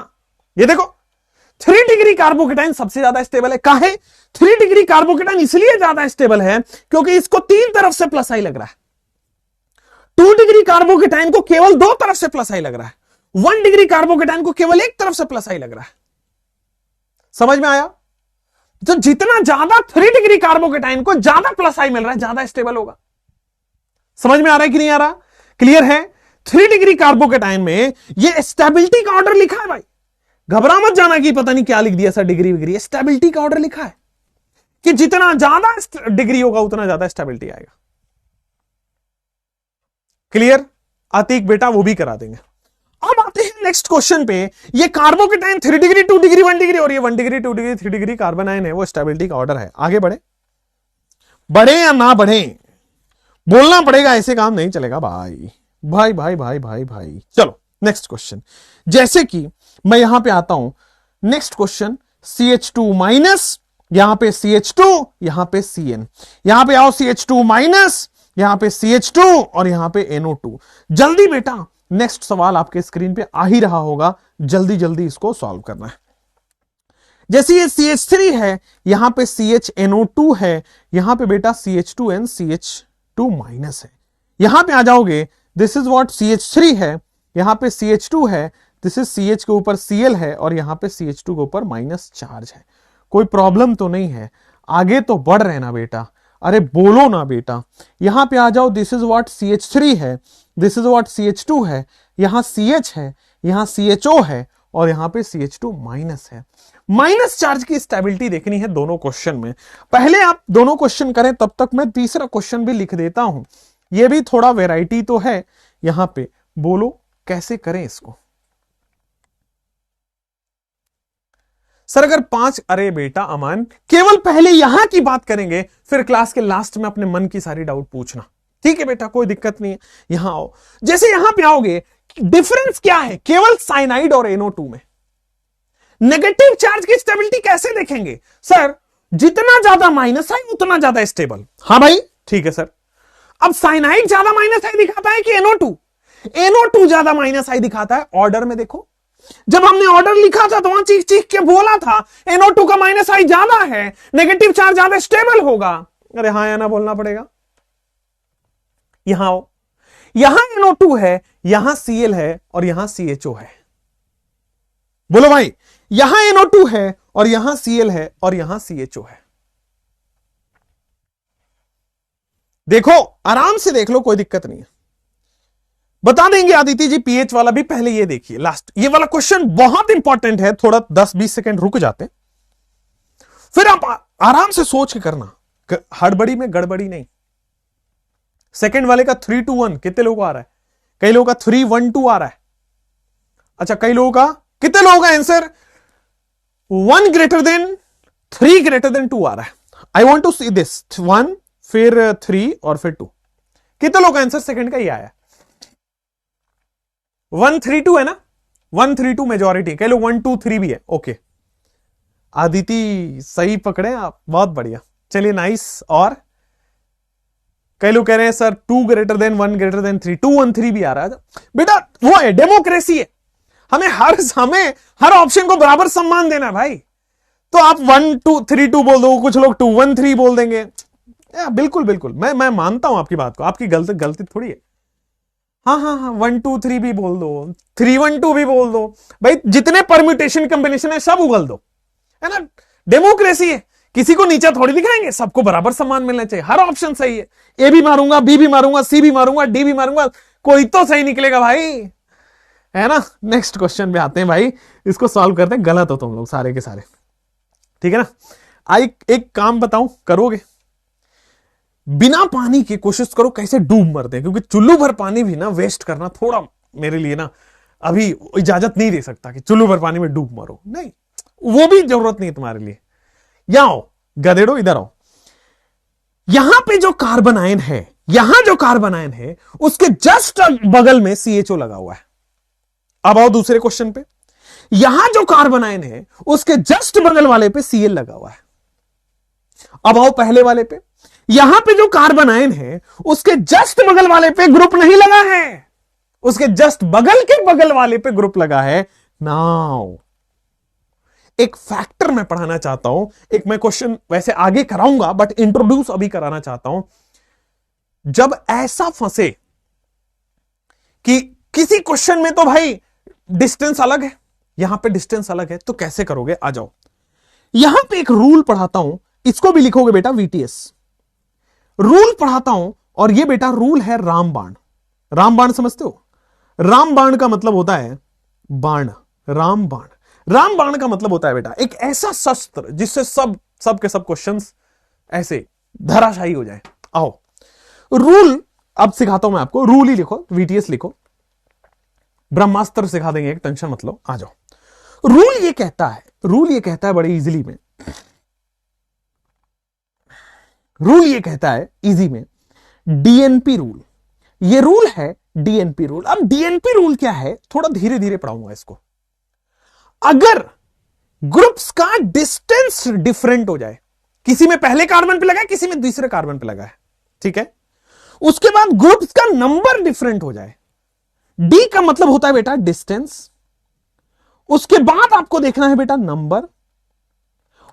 ये देखो 3 डिग्री कार्बोकेटाइन सबसे ज्यादा स्टेबल है। काहे 3 डिग्री कार्बोकेटाइन इसलिए ज्यादा स्टेबल है क्योंकि इसको 3 तरफ से प्लस आई लग रहा है। 2 डिग्री कार्बोकेटाइन को केवल 2 तरफ से प्लस आई लग रहा है। 1 डिग्री कार्बोकेटाइन को केवल 1 तरफ से प्लस आई लग रहा है। समझ में आया? तो जितना ज्यादा 3 डिग्री कार्बोकेटाइन को ज्यादा प्लस आई मिल रहा है, ज्यादा स्टेबल होगा। समझ में आ रहा है कि नहीं आ रहा? क्लियर है? 3 डिग्री कार्बोकेटाइन में ये स्टेबिलिटी का ऑर्डर लिखा है भाई, घबरा मत जाना कि पता नहीं क्या लिख दिया सर डिग्री विग्री, स्टेबिलिटी का ऑर्डर लिखा है कि जितना ज्यादा डिग्री होगा उतना ज्यादा स्टेबिलिटी आएगा। क्लियर? आतिक बेटा वो भी करा देंगे। अब आते हैं नेक्स्ट क्वेश्चन पे। ये कार्बोकेटाइन 3 डिग्री 2 डिग्री 1 डिग्री और ये 1 degree 2 degree 3 degree carbon ion है, वो स्टेबिलिटी का ऑर्डर है। आगे बढ़े, बढ़े या ना बढ़े बोलना पड़ेगा, ऐसे काम नहीं चलेगा भाई भाई भाई भाई भाई भाई। चलो नेक्स्ट क्वेश्चन, जैसे कि मैं यहां पे आता हूं, नेक्स्ट क्वेश्चन CH2 माइनस, यहां पे CH2, यहां पे CN, यहां पे आओ CH2 माइनस, यहां पे CH2 और यहां पे NO2। जल्दी बेटा, नेक्स्ट सवाल आपके स्क्रीन पे आ ही रहा होगा, जल्दी जल्दी इसको सॉल्व करना है। जैसे ये CH3 है, यहां पे CHNO2 है, यहां पे बेटा CH2N CH2 माइनस है। यहां पे आ जाओगे, दिस इज व्हाट CH3 है, यहां पे CH2 है, दिस इज CH के ऊपर Cl है और यहां पे CH2 के ऊपर माइनस चार्ज है। कोई प्रॉब्लम तो नहीं है? आगे तो बढ़ रहे ना बेटा, अरे बोलो ना बेटा। यहां पे आ जाओ, दिस इज व्हाट CH3 है, दिस इज व्हाट CH2 है, यहां CH है, यहां CHO है और यहां पे CH2 माइनस है। माइनस चार्ज की स्टेबिलिटी देखनी है दोनों क्वेश्चन में। पहले आप दोनों क्वेश्चन करें, तब तक मैं तीसरा क्वेश्चन भी लिख देता हूं। यह भी थोड़ा वेराइटी तो है यहां पे, बोलो कैसे करें इसको। सर अगर 5, अरे बेटा अमन, केवल पहले यहां की बात करेंगे, फिर क्लास के लास्ट में अपने मन की सारी डाउट पूछना, ठीक है बेटा? कोई दिक्कत नहीं है। यहां आओ, जैसे यहां पे आओगे, डिफरेंस क्या है केवल साइनाइड और NO2 में? नेगेटिव चार्ज की स्टेबिलिटी कैसे देखेंगे? सर जितना ज्यादा माइनस आई उतना ज्यादा स्टेबल। हाँ भाई ठीक है सर। अब साइनाइड ज्यादा माइनस आई दिखाता है कि NO2? NO2 ज्यादा माइनस आई दिखाता है। ऑर्डर में देखो, जब हमने ऑर्डर लिखा था तो वहां चीख चीख के बोला था NO2 का माइनस आई ज्यादा है, नेगेटिव चार्ज ज्यादा स्टेबल होगा। अरे हाँ या ना बोलना पड़ेगा। यहां आओ, यहां NO2 है, यहां Cl है और यहां CHO है। बोलो भाई, यहां NO2 है और यहां Cl है और यहां CHO है। देखो आराम से देख लो, कोई दिक्कत नहीं है। बता देंगे आदित्य जी पीएच वाला भी। पहले ये देखिए लास्ट, ये वाला क्वेश्चन बहुत इंपॉर्टेंट है, थोड़ा 10-20 सेकंड रुक जाते, फिर आप आराम से सोच के करना, हड़बड़ी में गड़बड़ी नहीं। सेकंड वाले का 3-2-1 कितने लोगों को आ रहा है? कई लोगों का 3-1-2 आ रहा है। अच्छा, कई लोगों का, कितने लोगों का answer 1 greater than 3 greater than 2 आ रहा है? I want to see this. 1 फिर 3 और फिर 2। कितने लोगों का आंसर सेकंड का ही आया? 1-3-2 है ना? 1-3-2 मेजॉरिटी। कई लोग 1-2-3 भी है। ओके आदिति सही पकड़े आप, बहुत बढ़िया, चलिए नाइस। और कई लोग कह रहे हैं sir 2 greater than 1 greater than 3, 2-1-3 भी आ रहा है। बेटा वो है डेमोक्रेसी है, हमें हर ऑप्शन को बराबर सम्मान देना है भाई। तो आप 1-2-3-2 बोल दो, कुछ लोग 2-1-3 बोल देंगे। बिल्कुल बिल्कुल, मैं मानता हूं आपकी बात को, आपकी गलती थोड़ी है। हाँ 1-2-3 भी बोल दो, 3-1-2 भी बोल दो भाई, जितने परम्यूटेशन कॉम्बिनेशन है सब उगल दो, है ना? डेमोक्रेसी है, किसी को नीचा थोड़ी दिखाएंगे, सबको बराबर सम्मान मिलना चाहिए, हर ऑप्शन सही है। ए भी मारूंगा, बी भी मारूंगा, सी भी मारूंगा, डी भी मारूंगा, कोई तो सही निकलेगा भाई, है ना। नेक्स्ट क्वेश्चन पे आते हैं भाई, इसको सॉल्व करते हैं। गलत हो तुम लोग सारे के सारे, ठीक है ना। आई एक काम बताऊं, करोगे? बिना पानी के कोशिश करो कैसे डूब मरते हैं, क्योंकि चुल्लू भर पानी भी ना वेस्ट करना थोड़ा मेरे लिए ना अभी इजाजत नहीं दे सकता कि चुल्लू भर पानी में डूब मरो, नहीं, वो भी जरूरत नहीं है तुम्हारे लिए। यहां आओ गधेड़ो, इधर आओ। यहां पे जो कार्बन आयन है, यहां जो कार्बन आयन है उसके जस्ट बगल में CHO लगा हुआ है। अब आओ दूसरे क्वेश्चन पे, यहां जो कार्बन आयन है उसके जस्ट बगल वाले पे Cl लगा हुआ है। अब आओ पहले वाले पे, यहां पे जो कार्बन आयन है उसके जस्ट बगल वाले पे ग्रुप नहीं लगा है, उसके जस्ट बगल के बगल वाले पे ग्रुप लगा है। नाउ एक फैक्टर मैं पढ़ाना चाहता हूं, एक मैं क्वेश्चन वैसे आगे कराऊंगा बट इंट्रोड्यूस अभी कराना चाहता हूं। जब ऐसा फंसे कि किसी क्वेश्चन में तो भाई डिस्टेंस अलग है, यहां पे डिस्टेंस अलग है, तो कैसे करोगे? आ जाओ, यहां पे एक रूल पढ़ाता हूं, इसको भी लिखोगे बेटा VTS रूल पढ़ाता हूं, और ये बेटा रूल है रामबाण। रामबाण समझते हो? रामबाण का मतलब होता है बाण, रामबाण। रामबाण का मतलब होता है बेटा एक ऐसा शस्त्र जिससे सब के सब क्वेश्चंस ऐसे धराशायी हो जाए। आओ रूल अब सिखाता हूं मैं आपको, रूल ही लिखो, VTS लिखो, ब्रह्मास्त्र सिखा देंगे एक, टेंशन मत लो। आ जाओ, रूल ये कहता है बड़े इजीली में, रूल ये कहता है इजी में, DNP रूल। ये रूल है DNP रूल। अब DNP रूल क्या है, थोड़ा धीरे धीरे पढ़ाऊंगा इसको। अगर ग्रुप्स का डिस्टेंस डिफरेंट हो जाए, किसी में पहले कार्बन पे लगा है, किसी में दूसरे कार्बन पे लगा है, ठीक है, उसके बाद ग्रुप्स का नंबर डिफरेंट हो जाए, D का मतलब होता है बेटा डिस्टेंस, उसके बाद आपको देखना है बेटा नंबर,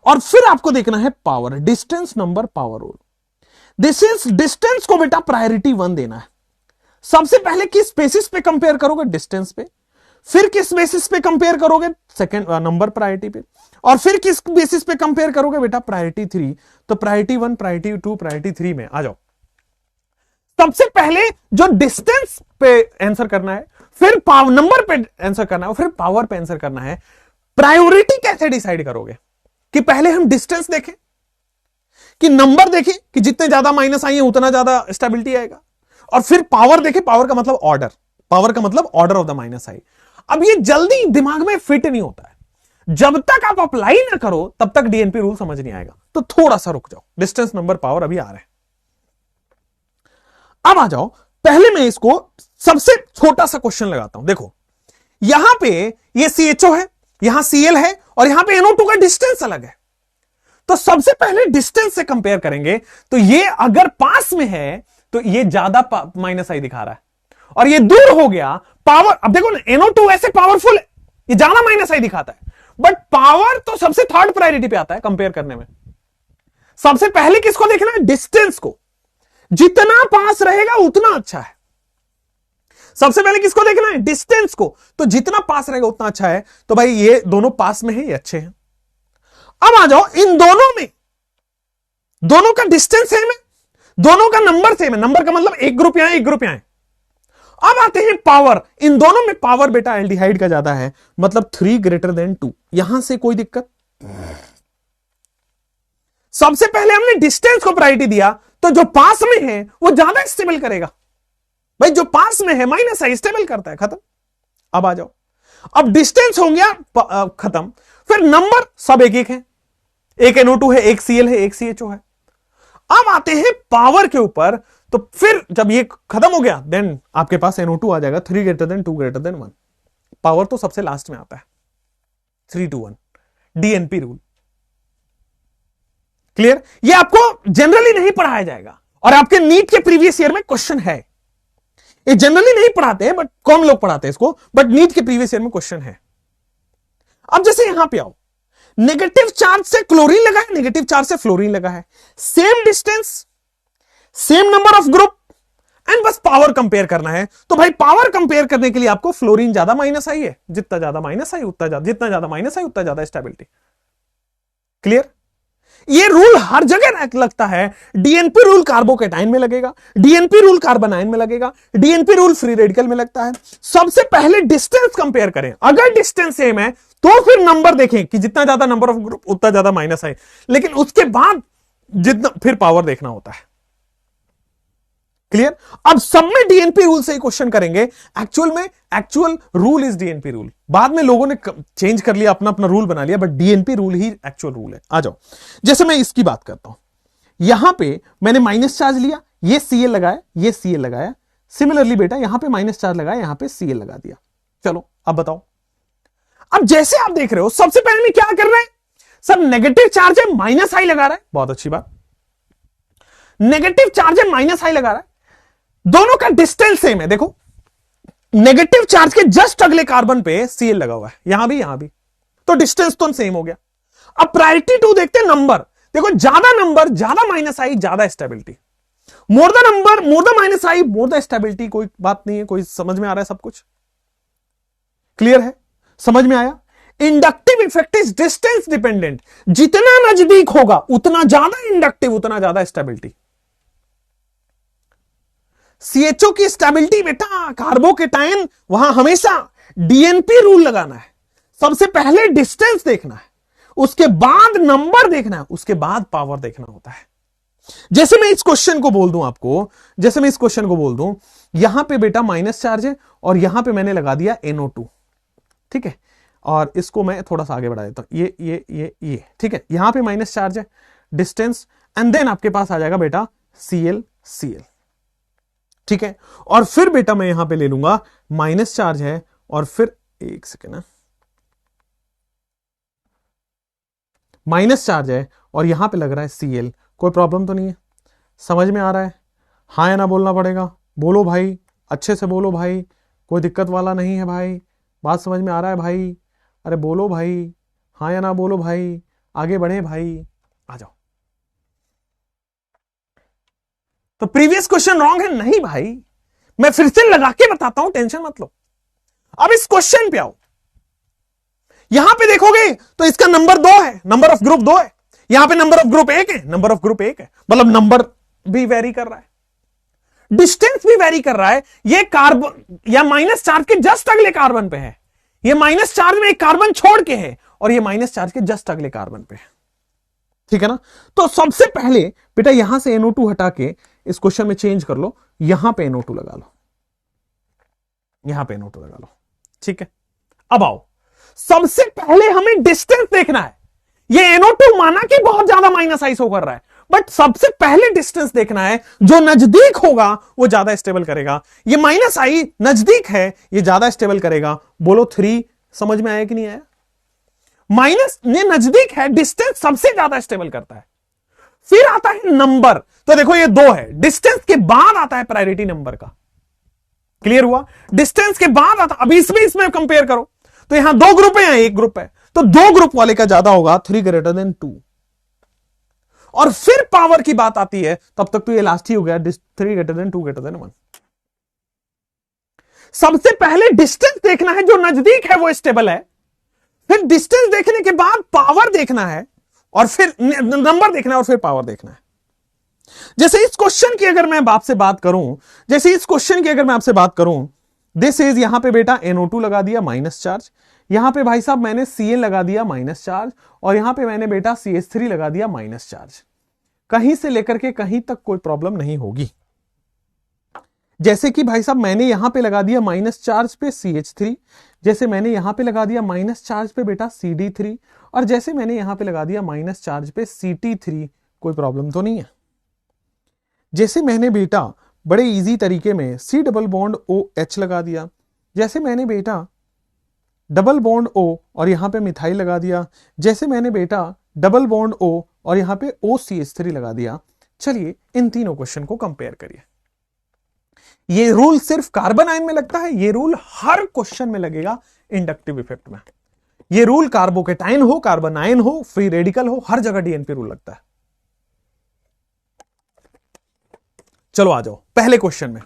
और फिर आपको देखना है power, distance number power rule. This is distance को बेटा प्रायोरिटी 1 देना है। सबसे पहले किस बेसिस पे कंपेयर करोगे? डिस्टेंस पे। फिर किस बेसिस पे कंपेयर करोगे? सेकंड नंबर प्रायोरिटी पे। और फिर किस बेसिस पे कंपेयर करोगे बेटा? प्रायोरिटी 3। तो प्रायोरिटी 1, प्रायोरिटी 2, प्रायोरिटी 3 में आ जाओ। सबसे पहले जो डिस्टेंस पे आंसर करना है, फिर नंबर पे आंसर करना है, और फिर पावर पे आंसर करना है। प्रायोरिटी कैसे डिसाइड करोगे? कि पहले हम डिस्टेंस देखें, कि नंबर देखें कि जितने ज्यादा माइनस आई है उतना ज्यादा स्टेबिलिटी आएगा, और फिर पावर देखें, पावर का मतलब ऑर्डर, पावर का मतलब ऑर्डर ऑफ द माइनस आई। अब ये जल्दी दिमाग में फिट नहीं होता है, जब तक आप अप्लाई ना करो तब तक DNP रूल समझ नहीं आएगा। तो थोड़ा सा रुक जाओ, डिस्टेंस नंबर पावर अभी आ रहा है। अब आ जाओ, पहले मैं इसको सबसे छोटा सा क्वेश्चन लगाता हूं। देखो यहां पे ये CHO है, यहां Cl है, और यहां पे NO2 का डिस्टेंस अलग है। तो सबसे पहले डिस्टेंस से कंपेयर करेंगे, तो ये अगर पास में है तो ये ज्यादा माइनस आई दिखा रहा है, और ये दूर हो गया। पावर, अब देखो ना, NO2 ऐसे पावरफुल है, ये ज्यादा माइनस आई दिखाता है, बट पावर तो सबसे थर्ड प्रायोरिटी पे आता है कंपेयर करने में। सबसे पहले किसको देखना है? डिस्टेंस को। जितना पास रहेगा उतना अच्छा है। सबसे पहले किसको देखना है? डिस्टेंस को। तो जितना पास रहेगा उतना अच्छा है। तो भाई ये दोनों पास में है, ये अच्छे हैं। अब आ जाओ, इन दोनों में, दोनों का डिस्टेंस सेम है, दोनों का नंबर सेम है। नंबर का मतलब एक ग्रुप यहां है, एक ग्रुप यहां है। अब आते हैं पावर। इन दोनों में पावर बेटा एल्डिहाइड का ज्यादा है, मतलब 3 ग्रेटर देन 2। यहां से कोई दिक्कत? सबसे पहले हमने डिस्टेंस को प्रायोरिटी दिया, तो जो पास में है वो ज्यादा स्टेबल करेगा। भाई जो पास में है माइनस आई स्टेबल करता है, खत्म। अब आ जाओ, अब डिस्टेंस हो गया खत्म, फिर नंबर सब एक एक है, एक NO2 है, एक Cl है, एक CHO है। अब आते हैं पावर के ऊपर। तो फिर जब ये खत्म हो गया, देन आपके पास NO2 आ जाएगा, 3 greater than 2 greater than 1। Power तो सबसे लास्ट में आता है, 3 to 1, DNP रूल। क्लियर? ये आपको जनरली नहीं पढ़ाया जाएगा, और आपके नीट के प्रीवियस ईयर में क्वेश्चन है। ये जनरली नहीं पढ़ाते हैं, बट कम लोग पढ़ाते हैं इसको, बट नीट के प्रीवियस ईयर में क्वेश्चन है। अब जैसे यहां पे आओ, नेगेटिव चार्ज से क्लोरीन लगा है, नेगेटिव चार्ज से फ्लोरीन लगा है, same distance, same number of group, and बस पावर कंपेयर करना है। तो भाई पावर कंपेयर करने के लिए आपको फ्लोरीन ज्यादा माइनस आई है, जितना ज्यादा माइनस आई उतना ज्यादा, जितना ज्यादा माइनस आई उतना ज्यादा स्टेबिलिटी। क्लियर? ये रूल हर जगह लगता है। डीएनपी रूल कार्बोकेटाइन में लगेगा, डीएनपी रूल कार्बन आयन में लगेगा, डीएनपी रूल फ्री रेडिकल में लगता है। सबसे पहले डिस्टेंस कंपेयर करें, अगर डिस्टेंस सेम है तो फिर नंबर देखें कि जितना ज्यादा नंबर ऑफ ग्रुप उतना ज्यादा माइनस आई, लेकिन उसके बाद जितना फिर पावर देखना होता है। क्लियर? अब सब में डीएनपी रूल से ही क्वेश्चन करेंगे। Actual rule is DNP rule. बाद में लोगों ने चेंज कर लिया, अपना अपना रूल बना लिया, but DNP rule he actual rule है। आ जाओ, जैसे मैं इसकी बात करता हूं, यहां पे मैंने माइनस चार्ज लिया, ये सीएल लगाया, ये सीएल लगाया। सिमिलरली बेटा यहां पे माइनस चार्ज लगाया, यहां पे सीएल लगा दिया। चलो अब बताओ। अब जैसे आप देख रहे हो, सबसे पहले मैं क्या कर रहे हैं, सब नेगेटिव चार्ज है, माइनस आई लगा रहा है। बहुत अच्छी बात, नेगेटिव चार्ज है, माइनस आई लगा रहा है। दोनों का डिस्टेंस सेम है। देखो, नेगेटिव चार्ज के जस्ट अगले कार्बन पे सीएल लगा हुआ है, यहां भी, तो डिस्टेंस तो सेम हो गया। अब प्रायोरिटी 2 देखते हैं, नंबर। देखो, ज्यादा नंबर, ज्यादा माइनस आई, ज्यादा stability. More the number, more the minus I, more the stability. कोई बात नहीं है, कोई समझ में आ रहा है, सब कुछ क्लियर है, समझ में आया। Inductive effect is distance dependent. जितना नजदीक होगा उतना ज्यादा इंडक्टिव, उतना ज्यादा स्टेबिलिटी। सीएचओ की स्टेबिलिटी बेटा, कार्बोकेटाइन, वहां हमेशा डीएनपी रूल लगाना है। सबसे पहले डिस्टेंस देखना है, उसके बाद नंबर देखना है, उसके बाद पावर देखना होता है। जैसे मैं इस क्वेश्चन को बोल दूं आपको, जैसे मैं इस क्वेश्चन को बोल दूं, यहां पे बेटा माइनस चार्ज है और यहां पे मैंने लगा दिया NO2, ठीक है। और इसको मैं थोड़ा सा आगे बढ़ा देता हूं, ये, ठीक है। यहां पे माइनस चार्ज है, डिस्टेंस, एंड देन आपके पास आ जाएगा बेटा Cl, ठीक है। और फिर बेटा मैं यहां पे ले लूंगा, माइनस चार्ज है और फिर एक सेकेंड ना, माइनस चार्ज है और यहां पे लग रहा है Cl। कोई प्रॉब्लम तो नहीं है, समझ में आ रहा है? हाँ या ना बोलना पड़ेगा। बोलो भाई, अच्छे से बोलो भाई, कोई दिक्कत वाला नहीं है भाई, बात समझ में आ रहा है भाई? अरे बोलो भाई, हाँ या ना बोलो भाई, आगे बढ़े भाई, आ जाओ। तो प्रीवियस क्वेश्चन रॉन्ग है? नहीं भाई, मैं फिर से लगा के बताता हूं, टेंशन मत लो। अब इस क्वेश्चन पे आओ, यहां पे देखोगे तो इसका नंबर 2 है, नंबर ऑफ ग्रुप 2 है। यहां पे नंबर ऑफ ग्रुप 1 है, नंबर ऑफ ग्रुप 1 है, मतलब नंबर भी वेरी कर रहा है, डिस्टेंस भी वेरी कर रहा है। ये कार्बन या माइनस चार्ज के जस्ट अगले कार्बन पे है, ये माइनस चार्ज में एक कार्बन छोड़ के है, और ये माइनस चार्ज के जस्ट अगले कार्बन पे है, ठीक है ना। तो सबसे पहले बेटा यहां से NO2 हटा के इस क्वेश्चन में चेंज कर लो, यहां पे NO2 लगा लो, यहां पे NO2 लगा लो, ठीक है। अब आओ, सबसे पहले हमें डिस्टेंस देखना है। ये NO2 माना कि बहुत ज्यादा माइनस आई शो कर रहा है, बट सबसे पहले डिस्टेंस देखना है। जो नजदीक होगा वो ज्यादा स्टेबल करेगा। ये माइनस आई नजदीक है, ये ज्यादा स्टेबल करेगा। बोलो 3 समझ में आया कि नहीं आया? माइनस ये नजदीक है, डिस्टेंस सबसे ज्यादा स्टेबल करता है। फिर आता है नंबर, तो देखो ये 2 है, डिस्टेंस के बाद आता है प्रायोरिटी नंबर का। क्लियर हुआ? डिस्टेंस के बाद आता, अभी इसमें कंपेयर करो तो यहां 2 ग्रुप है, यहां 1 ग्रुप है, तो 2 ग्रुप वाले का ज्यादा होगा, 3 ग्रेटर देन 2। और फिर पावर की बात आती है, तब तक तो ये लास्ट ही हो गया, 3 ग्रेटर देन 2 ग्रेटर देन 1। सबसे पहले डिस्टेंस देखना है, जो नजदीक है वो स्टेबल है। फिर डिस्टेंस देखने के बाद पावर देखना है, और फिर नंबर देखना है, और फिर पावर देखना है। जैसे इस क्वेश्चन की अगर मैं आपसे बात करूं, दिस इज, यहां पे बेटा NO2 लगा दिया माइनस चार्ज, यहां पे भाई साहब मैंने Cl लगा दिया माइनस चार्ज, और यहां पे मैंने बेटा CH3 लगा दिया माइनस चार्ज। कहीं से लेकर के कहीं तक कोई प्रॉब्लम नहीं होगी। जैसे कि भाई साहब मैंने यहां पे लगा दिया माइनस चार्ज पे CH3, जैसे मैंने यहां पे लगा दिया माइनस चार्ज पे बेटा CD3, और जैसे मैंने यहां पे लगा दिया माइनस चार्ज पे CT3, कोई प्रॉब्लम तो नहीं है। जैसे मैंने बेटा बड़े इजी तरीके में C डबल बॉन्ड OH लगा दिया, जैसे मैंने बेटा डबल बॉन्ड O और यहां पे मिथाइल लगा दिया, जैसे मैंने बेटा डबल बॉन्ड O और यहां पे OCH3 लगा दिया। चलिए इन तीनों क्वेश्चन को कंपेयर करिए। ये रूल सिर्फ कार्बन आयन में लगता है, ये रूल हर क्वेश्चन में लगेगा इंडक्टिव इफेक्ट में। ये रूल कार्बोकेटाइन हो, कार्बन आयन हो, फ्री रेडिकल हो, हर जगह डीएनपी रूल लगता है। चलो आ जाओ पहले क्वेश्चन में,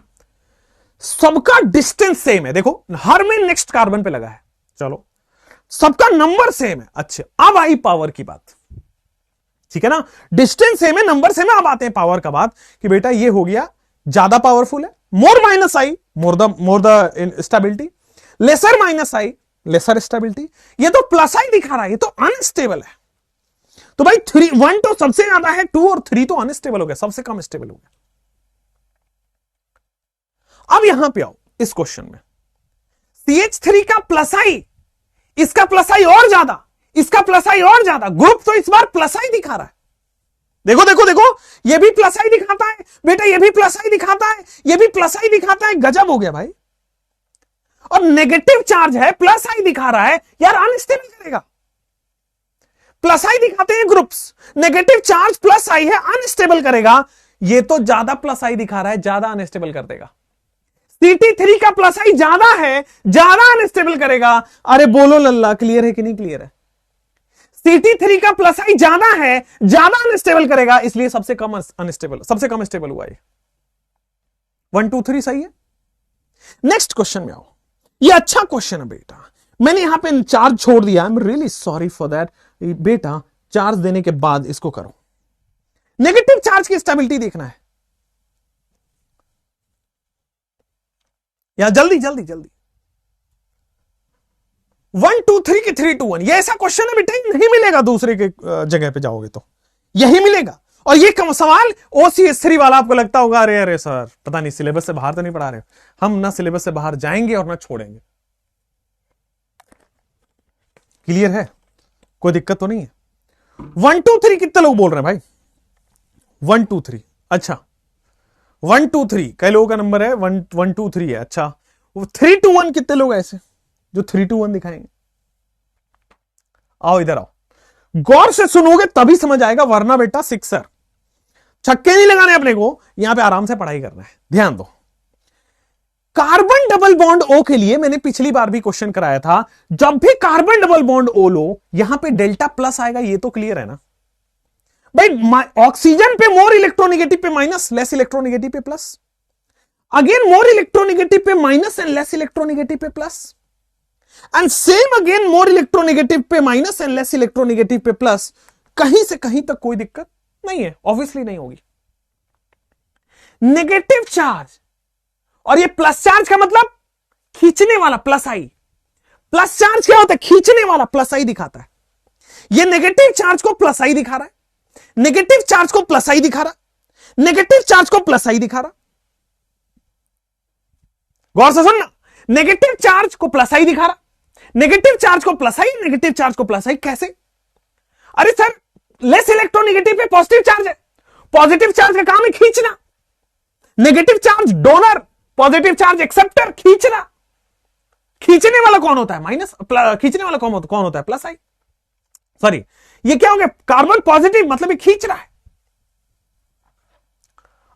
सबका डिस्टेंस सेम है, देखो हर में नेक्स्ट कार्बन पे लगा है, चलो सबका नंबर सेम है। अच्छा अब आई पावर की बात, ठीक है ना, डिस्टेंस सेम है, नंबर सेम है। अब आते हैं पावर का बात कि बेटा ये हो गया ज्यादा पावरफुल है, more minus I more the stability, lesser minus I lesser stability. ये तो प्लस आई दिखा रहा है, ये तो अनस्टेबल है। तो भाई 1 तो सबसे ज्यादा है, 2 और 3 तो अनस्टेबल हो गया, सबसे कम स्टेबल हो गया। अब यहां पे आओ इस क्वेश्चन में, CH3 का प्लस आई, इसका प्लस आई और ज्यादा, इसका प्लस आई और ज्यादा, ग्रुप तो इस बार प्लस आई दिखा रहा है। देखो देखो देखो, ये भी प्लस आई दिखाता है बेटा, ये भी प्लस आई दिखाता है, ये भी प्लस आई दिखाता है, गजब हो गया भाई। और नेगेटिव चार्ज है, प्लस आई दिखा रहा है यार, अनस्टेबल करेगा। प्लस आई दिखाते हैं ग्रुप्स, नेगेटिव चार्ज प्लस आई है, अनस्टेबल करेगा। ये तो ज्यादा प्लस आई दिखा रहा है, ज्यादा अनस्टेबल कर देगा। CT3 का प्लस आई ज्यादा है, ज्यादा अनस्टेबल करेगा। अरे बोलो लल्ला, क्लियर है कि नहीं क्लियर है? CT3 का प्लस आई ज्यादा है, ज्यादा अनस्टेबल करेगा, इसलिए सबसे कम अनस्टेबल, सबसे कम स्टेबल हुआ है। 1 2 3 सही है। नेक्स्ट क्वेश्चन में आओ, ये अच्छा क्वेश्चन है बेटा, मैंने यहां पे चार्ज छोड़ दिया, I am really sorry for that बेटा। चार्ज देने के बाद इसको करो, नेगेटिव चार्ज की स्टेबिलिटी देखना है। या जल्दी जल्दी जल्दी, 1 2 3 की 3 2 1, ये ऐसा क्वेश्चन है बेटा, नहीं मिलेगा दूसरे के जगह पे जाओगे तो यही मिलेगा। और ये सवाल OCS3 वाला आपको लगता होगा अरे अरे सर पता नहीं सिलेबस से बाहर तो नहीं पढ़ा रहे। हम ना सिलेबस से बाहर जाएंगे और ना छोड़ेंगे। क्लियर है, कोई दिक्कत तो नहीं है। 1 2 3 कितने लोग बोल रहे हैं भाई? 1 2 3, अच्छा 1 2 3 कई लोगों का नंबर है, 1 2 3 है। अच्छा 3 2 1 कितने लोग ऐसे जो 3 2 1 दिखाएंगे? आओ इधर आओ, गौर से सुनोगे तभी समझ आएगा, वरना बेटा सिक्सर छक्के नहीं लगाने अपने को, यहां पे आराम से पढ़ाई करना है। ध्यान दो, कार्बन डबल बॉन्ड O के लिए मैंने पिछली बार भी क्वेश्चन कराया था, जब भी कार्बन डबल बॉन्ड O लो यहां पे डेल्टा प्लस आएगा, ये तो क्लियर है ना भाई। ऑक्सीजन पे मोर इलेक्ट्रोनिगेटिव पे माइनस, लेस इलेक्ट्रोनिगेटिव पे प्लस, अगेन मोर इलेक्ट्रोनिगेटिव पे माइनस एंड लेस इलेक्ट्रोनिगेटिव पे plus, and same again more electronegative पे माइनस एंड लेस इलेक्ट्रोनिगेटिव पे प्लस। कहीं से कहीं तक कोई दिक्कत नहीं है, ऑब्वियसली नहीं होगी। नेगेटिव चार्ज और ये प्लस चार्ज का मतलब खींचने वाला प्लस आई। प्लस चार्ज क्या होता है? खींचने वाला प्लस आई दिखाता है। ये नेगेटिव चार्ज को प्लस आई दिखा रहा है, नेगेटिव चार्ज को प्लस आई दिखा रहा, नेगेटिव चार्ज को प्लस आई दिखा रहा। गौर से सुनना, नेगेटिव चार्ज को प्लस आई दिखा रहा, नेगेटिव चार्ज को प्लस आई, नेगेटिव चार्ज को प्लस आई। कैसे? अरे सर लेस इलेक्ट्रोनिगेटिव पे पॉजिटिव चार्ज है, पॉजिटिव चार्ज का काम है खींचना, negative charge donor, positive charge acceptor, खींचना। खींचने वाला कौन होता है? माइनस, खींचने वाला कौन होता है? प्लस आई। सॉरी, ये क्या हो गया? कार्बन पॉजिटिव, मतलब ये खींच रहा है।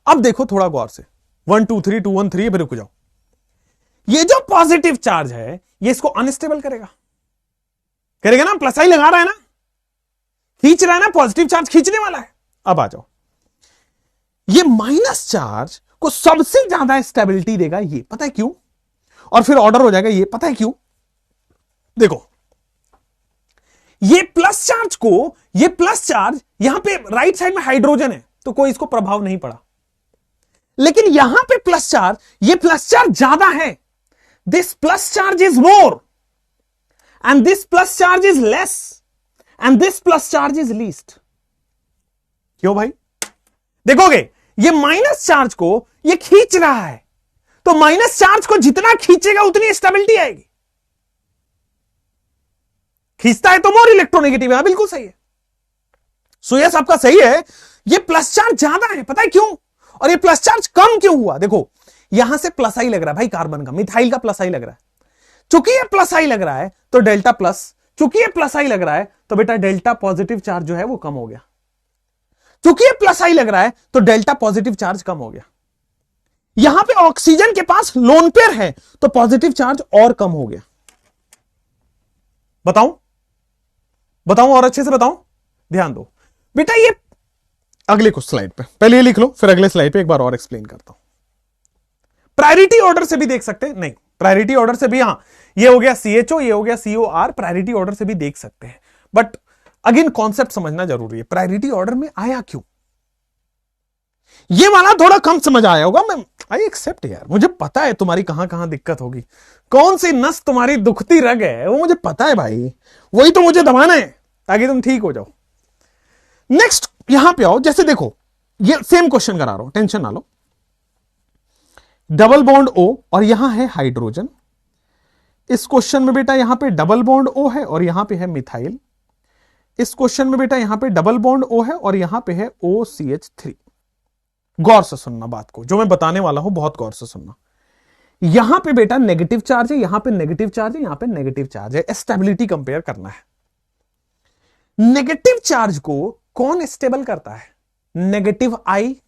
अब देखो थोड़ा गौर से, 1 2 3 2 1 3 पे रुक जाओ। ये जो पॉजिटिव चार्ज है ये इसको अनस्टेबल करेगा, करेगा ना? प्लस आई लगा रहा है ना, खींच रहा है ना, पॉजिटिव चार्ज खींचने वाला है। अब आ जाओ, ये माइनस चार्ज को सबसे ज्यादा स्टेबिलिटी देगा ये, पता है क्यों? और फिर ऑर्डर हो जाएगा ये, पता है क्यों? देखो, ये प्लस चार्ज को, ये प्लस चार्ज यहां पे राइट साइड में हाइड्रोजन है तो कोई इसको प्रभाव नहीं पड़ा, लेकिन यहां पे प्लस चार्ज, ये प्लस चार्ज ज्यादा है, this plus charge is more and this plus charge is less and this plus charge is least. क्यों भाई? देखोगे ये माइनस चार्ज को ये खींच रहा है, तो माइनस चार्ज को जितना खींचेगा उतनी स्टेबिलिटी आएगी। खींचता है तो मोर इलेक्ट्रोनेगेटिव है, बिल्कुल सही है। सो यस आपका सही है, ये प्लस चार्ज ज्यादा है, पता है क्यों? और ये प्लस चार्ज कम क्यों हुआ? देखो यहां से प्लस आई लग रहा है भाई, कार्बन का, मिथाइल का प्लस आई लग रहा है। चूंकि ये प्लस आई लग रहा है तो डेल्टा प्लस, चूंकि ये प्लस आई लग रहा है तो बेटा डेल्टा पॉजिटिव चार्ज जो है वो कम हो गया। चूंकि ये प्लस आई लग रहा है तो डेल्टा पॉजिटिव चार्ज कम हो गया। यहां पे ऑक्सीजन के पास लोन पेयर है तो पॉजिटिव चार्ज और कम हो गया। बताऊं बताऊं और अच्छे से बताऊं, ध्यान दो बेटा। ये अगले कुछ स्लाइड पे, पहले ये लिख लो फिर अगले स्लाइड पे एक बार और एक्सप्लेन करता हूं। प्रायोरिटी ऑर्डर से भी देख सकते हैं, नहीं प्रायोरिटी ऑर्डर से भी, हां ये हो गया CHO, ये हो गया COR, प्रायोरिटी ऑर्डर से भी देख सकते हैं। बट अगेन कॉन्सेप्ट समझना जरूरी है, प्रायोरिटी ऑर्डर में आया क्यों। ये वाला थोड़ा कम समझ आया होगा, मैं आई एक्सेप्ट यार, मुझे पता है तुम्हारी कहां कहां दिक्कत होगी, कौन सी नस तुम्हारी दुखती रग है वो मुझे पता है भाई, वही तो मुझे दबाना है ताकि तुम ठीक हो जाओ। नेक्स्ट यहां पे आओ, जैसे देखो ये सेम क्वेश्चन करा रहा हूं, टेंशन ना लो। डबल बॉन्ड ओ और यहां है हाइड्रोजन, इस क्वेश्चन में बेटा यहां पे डबल बॉन्ड ओ है और यहां पे है मिथाइल, इस क्वेश्चन में बेटा यहां पे डबल बॉन्ड ओ है और यहां पे है OCH3। गौर से सुनना बात को, जो मैं बताने वाला हूं बहुत गौर से सुनना। यहां पे बेटा नेगेटिव चार्ज है, यहां पे नेगेटिव चार्ज है, यहां पे नेगेटिव चार्ज है, स्टेबिलिटी कंपेयर करना है। नेगेटिव चार्ज को कौन स्टेबल करता है? नेगेटिव आई।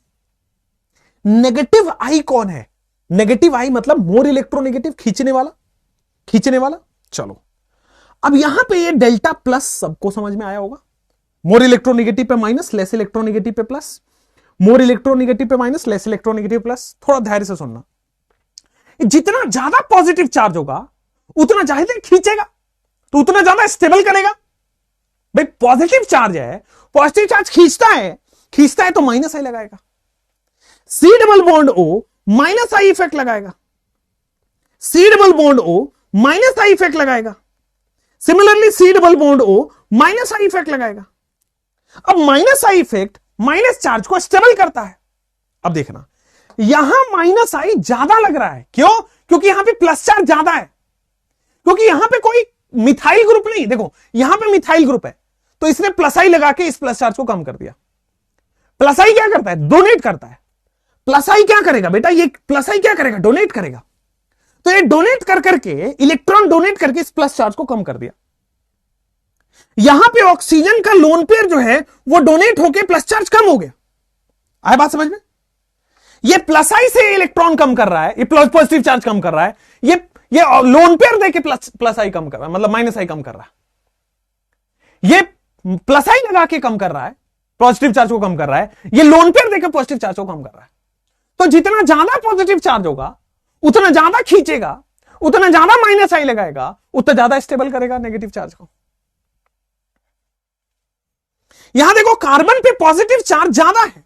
नेगेटिव आई कौन है? नेगेटिव आई मतलब मोर इलेक्ट्रोनेगेटिव, खींचने वाला, खींचने वाला। चलो अब यहां पे ये डेल्टा प्लस सबको समझ में आया होगा, मोर इलेक्ट्रोनेगेटिव पे माइनस, लेस इलेक्ट्रोनेगेटिव पे प्लस, मोर इलेक्ट्रोनेगेटिव पे माइनस, लेस इलेक्ट्रोनेगेटिव प्लस। थोड़ा धैर्य से सुनना, जितना ज्यादा पॉजिटिव चार्ज होगा उतना ज्यादा खींचेगा, तो उतना ज्यादा स्टेबल करेगा। भाई पॉजिटिव चार्ज है, पॉजिटिव चार्ज खींचता है तो माइनस आई लगाएगा। C double bond O minus I effect लगाएगा, C double bond O minus I effect लगाएगा। Similarly C double bond O minus I effect लगाएगा। अब minus I effect minus charge को stable करता है। अब देखना यहां माइनस आई ज्यादा लग रहा है, क्यों? क्योंकि यहां पे प्लस चार्ज ज्यादा है, क्योंकि यहां पे कोई मिथाइल ग्रुप नहीं, देखो यहां पे मिथाइल ग्रुप है तो इसने प्लस आई लगा के इस प्लस चार्ज को कम कर दिया। प्लस आई क्या करता है? डोनेट करता है। प्लस आई क्या करेगा बेटा? ये प्लस आई क्या करेगा? डोनेट करेगा। तो ये डोनेट कर करके, इलेक्ट्रॉन डोनेट करके इस प्लस चार्ज को कम कर दिया। यहां पे ऑक्सीजन का लोन पेयर जो है वो डोनेट होके प्लस चार्ज कम हो गया। आया बात समझ में? ये प्लस आई से इलेक्ट्रॉन कम कर रहा है, ये पॉजिटिव चार्ज कम कर रहा है, ये लोन पेयर देके प्लस आई कम कर रहा है, मतलब माइनस आई कम कर रहा है। ये प्लस आई लगा के कम कर रहा है, पॉजिटिव चार्ज को कम कर रहा है, ये लोन पेयर देके पॉजिटिव चार्ज को कम कर रहा है। तो जितना ज्यादा पॉजिटिव चार्ज होगा उतना ज्यादा खींचेगा, उतना ज्यादा माइनस आई लगाएगा, उतना ज्यादा स्टेबल करेगा नेगेटिव चार्ज को। यहां देखो कार्बन पे पॉजिटिव चार्ज ज्यादा है,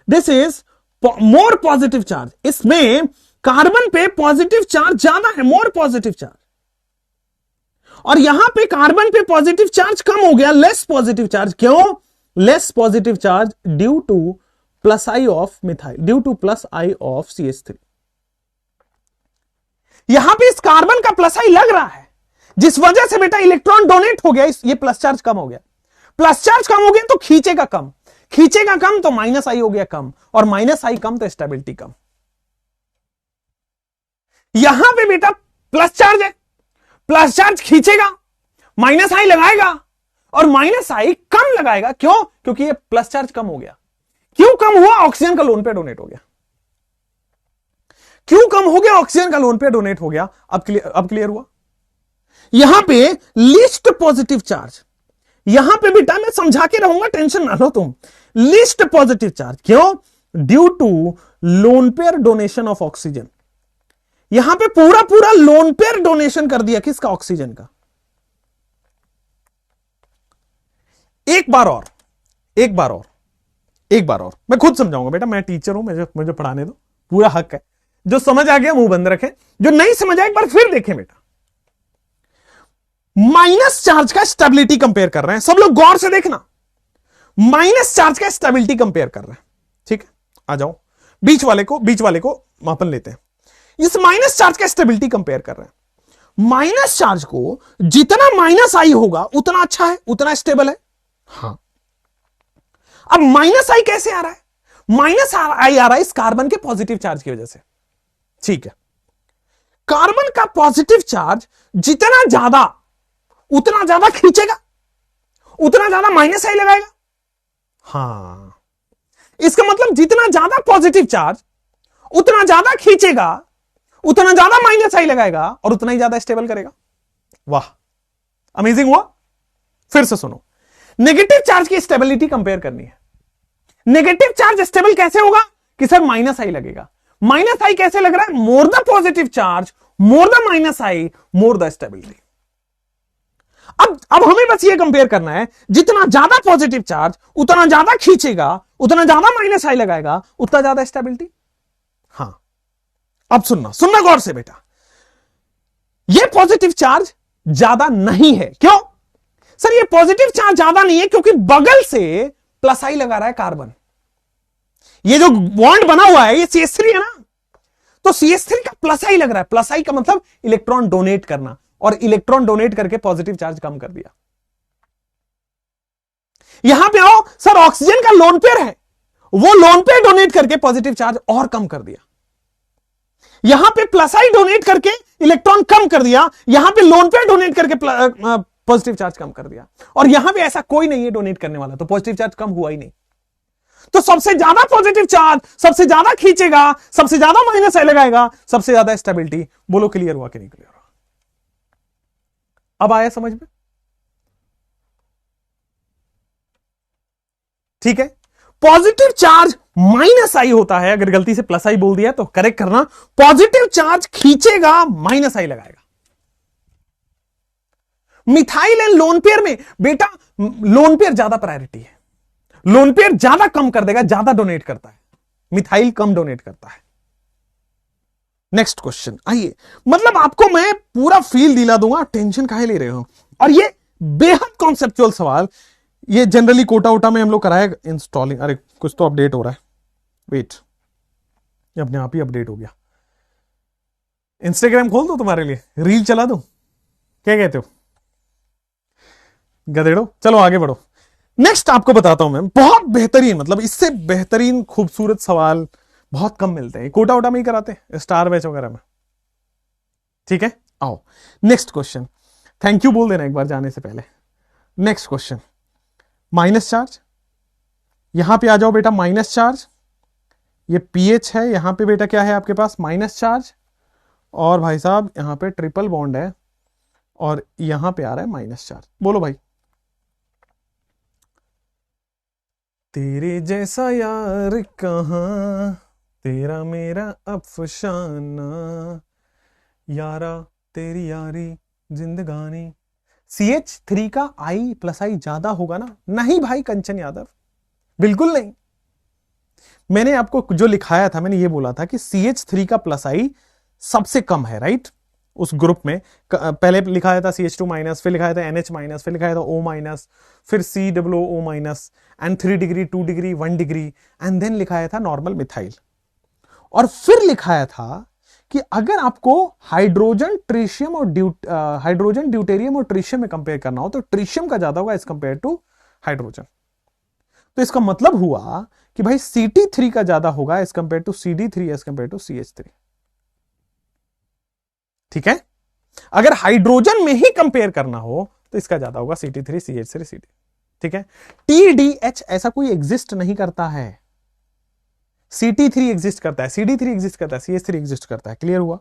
this is more positive charge. इसमें कार्बन पे पॉजिटिव चार्ज ज्यादा है, मोर पॉजिटिव चार्ज। और यहां पे कार्बन पे पॉजिटिव चार्ज कम हो गया, लेस पॉजिटिव चार्ज। क्यों less positive charge? Due to plus I of methyl, due to plus I of CH3। यहां पे इस कार्बन का प्लस आई लग रहा है, जिस वजह से बेटा इलेक्ट्रॉन डोनेट हो गया, ये प्लस चार्ज कम हो गया। प्लस चार्ज कम हो गया तो खींचेगा कम, खींचेगा कम तो माइनस आई हो गया कम, और माइनस आई कम तो स्टेबिलिटी कम। यहां पे बेटा प्लस चार्ज है, प्लस चार्ज खींचेगा, माइनस आई लगाएगा और माइनस आई कम लगाएगा। क्यों? क्योंकि ये प्लस चार्ज कम हो गया। क्यों कम हुआ? ऑक्सीजन का लोन पे डोनेट हो गया। क्यों कम हो गया? ऑक्सीजन का लोन पे डोनेट हो गया। अब क्लियर हुआ? यहां पे लीस्ट पॉजिटिव चार्ज, यहां पे बेटा मैं समझा के रहूंगा, टेंशन ना लो तुम। लीस्ट पॉजिटिव चार्ज क्यों? Due to lone pair donation of oxygen. यहां पे पूरा पूरा लोन पेयर डोनेशन कर दिया, किसका? ऑक्सीजन का। एक बार और मैं खुद समझाऊंगा बेटा, मैं टीचर हूं, मुझे पढ़ाने दो, पूरा हक है। जो समझ आ गया मुंह बंद रखें, जो नहीं समझ आया एक बार फिर देखें बेटा। माइनस चार्ज का स्टेबिलिटी कंपेयर कर रहे हैं, सब लोग गौर से देखना। माइनस चार्ज का स्टेबिलिटी कंपेयर कर रहे हैं, ठीक है? आ जाओ, बीच वाले को मापन लेते हैं। इस माइनस चार्ज का स्टेबिलिटी कंपेयर कर रहे हैं। माइनस चार्ज को जितना माइनस आई होगा उतना अच्छा है, उतना स्टेबल है। हां, अब माइनस आई कैसे आ रहा है? माइनस आई आ रहा है इस कार्बन के पॉजिटिव चार्ज की वजह से, ठीक है? कार्बन का पॉजिटिव चार्ज जितना ज्यादा, उतना ज्यादा खींचेगा, उतना ज्यादा माइनस आई लगाएगा। हां, इसका मतलब जितना ज्यादा पॉजिटिव चार्ज उतना ज्यादा खींचेगा, उतना ज्यादा माइनस आई लगाएगा और उतना ही ज्यादा स्टेबल करेगा। वाह, अमेजिंग हुआ। फिर से सुनो, नेगेटिव चार्ज की स्टेबिलिटी कंपेयर करनी है। नेगेटिव चार्ज स्टेबल कैसे होगा? कि सर माइनस आई लगेगा। माइनस आई कैसे लग रहा है? More the positive charge, more the minus I, more the stability. अब हमें बस ये कंपेयर करना है, जितना ज्यादा पॉजिटिव चार्ज उतना ज्यादा खींचेगा, उतना ज्यादा माइनस आई लगाएगा, उतना ज्यादा स्टेबिलिटी। हां, अब सुनना सुनना गौर से बेटा, ये पॉजिटिव चार्ज ज्यादा नहीं है। क्यों सर? ये पॉजिटिव चार्ज ज्यादा नहीं है क्योंकि बगल से प्लस आई लगा रहा है कार्बन। ये जो बॉन्ड बना हुआ है ये CH3 है ना, तो CH3 का प्लस आई लग रहा है। प्लस आई का मतलब इलेक्ट्रॉन डोनेट करना, और इलेक्ट्रॉन डोनेट करके पॉजिटिव चार्ज कम कर दिया। यहां पे आओ सर, ऑक्सीजन का लोन पेयर है, वो लोन पेयर डोनेट करके पॉजिटिव चार्ज और कम कर दिया। यहां पे प्लस आई डोनेट करके इलेक्ट्रॉन कम कर दिया, यहां पे लोन पेयर डोनेट करके पॉजिटिव चार्ज कम कर दिया। और यहां पे ऐसा कोई नहीं है डोनेट करने वाला, तो पॉजिटिव चार्ज कम हुआ ही नहीं। तो सबसे ज्यादा पॉजिटिव चार्ज सबसे ज्यादा खींचेगा, सबसे ज्यादा माइनस आई लगाएगा, सबसे ज्यादा स्टेबिलिटी। बोलो क्लियर हुआ कि नहीं क्लियर हुआ? अब आया समझ में? ठीक है, पॉजिटिव चार्ज माइनस आई होता है। अगर गलती से प्लस आई बोल दिया तो करेक्ट करना। पॉजिटिव चार्ज खींचेगा, माइनस आई लगाएगा। मिथाइल एंड लोन पेयर में बेटा लोन पेयर ज्यादा प्रायोरिटी है, लोन पेयर ज्यादा कम कर देगा, ज्यादा डोनेट करता है, मिथाइल कम डोनेट करता है। नेक्स्ट क्वेश्चन आइए, मतलब आपको मैं पूरा फील दिला दूंगा, टेंशन काहे ले रहे हो। और ये बेहद कॉन्सेप्चुअल सवाल, ये जनरली कोटा वोटा में हम लोग कराए इंस्टॉलिंग। अरे कुछ तो अपडेट हो रहा है, वेट, ये अपने आप ही अपडेट हो गया। इंस्टाग्राम खोल दो तुम्हारे लिए, रील चला दो, क्या कहते हो गधेड़ो? चलो आगे बढ़ो। नेक्स्ट आपको बताता हूं मैं, बहुत बेहतरीन, मतलब इससे बेहतरीन खूबसूरत सवाल बहुत कम मिलते हैं, कोटा वोटा में ही कराते हैं, स्टार बैच वगैरह में। ठीक है, आओ नेक्स्ट क्वेश्चन। थैंक यू बोल देना एक बार जाने से पहले। नेक्स्ट क्वेश्चन, माइनस चार्ज, यहां पे आ जाओ बेटा, माइनस चार्ज, ये पीएच है, यहां पे बेटा क्या है आपके पास, माइनस चार्ज, और भाई साहब यहां पे ट्रिपल बॉन्ड है, और यहां पे आ रहा है माइनस चार्ज। बोलो भाई, तेरे जैसा यार कहां, तेरा मेरा अफसाना, यारा तेरी यारी जिंदगानी। CH3 का आई प्लस आई ज्यादा होगा ना? नहीं भाई कंचन यादव, बिल्कुल नहीं। मैंने आपको जो लिखाया था, मैंने ये बोला था कि CH3 का प्लस आई सबसे कम है, राइट? उस ग्रुप में पहले लिखाया था CH2 माइनस, फिर लिखाया था NH माइनस, फिर लिखाया था O माइनस, फिर COO minus, and 3 degree 2 degree 1 degree, and then लिखाया था नॉर्मल मिथाइल। और फिर लिखाया था कि अगर आपको हाइड्रोजन ट्रिशियम और हाइड्रोजन ड्यूटेरियम और ट्रिशियम में कंपेयर करना हो तो ट्रिशियम का ज्यादा होगा एज कंपेयर टू हाइड्रोजन। तो इसका मतलब हुआ कि भाई CT3 का ज्यादा होगा as compare to CD3 as compare to CH3। ठीक है, अगर हाइड्रोजन में ही कंपेयर करना हो तो इसका ज्यादा होगा CT3 CH3 CD। ठीक है, TDH ऐसा कोई एग्जिस्ट नहीं करता है, CT3 एग्जिस्ट करता है, CD3 एग्जिस्ट करता है, CH3 एग्जिस्ट करता है। क्लियर हुआ?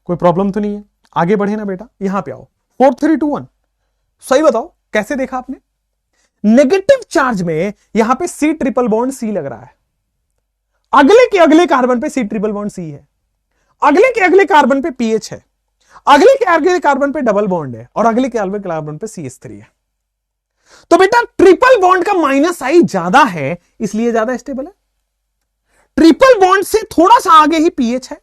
कोई प्रॉब्लम तो नहीं है? आगे बढ़े ना बेटा, यहां पे आओ। 4 3 2 1, सही बताओ कैसे देखा आपने? नेगेटिव चार्ज में यहां पे C ट्रिपल बॉन्ड C लग रहा है, अगले के अगले कार्बन पे C ट्रिपल बॉन्ड C है, अगले के अगले कार्बन पे PH है, अगले के अगले कार्बन पे डबल बॉन्ड है, और अगले के अगले कार्बन पे CH3 है। तो बेटा ट्रिपल बॉन्ड का माइनस आई ज्यादा है, इसलिए ज्यादा स्टेबल है। ट्रिपल बॉन्ड से थोड़ा सा आगे ही पीएच है,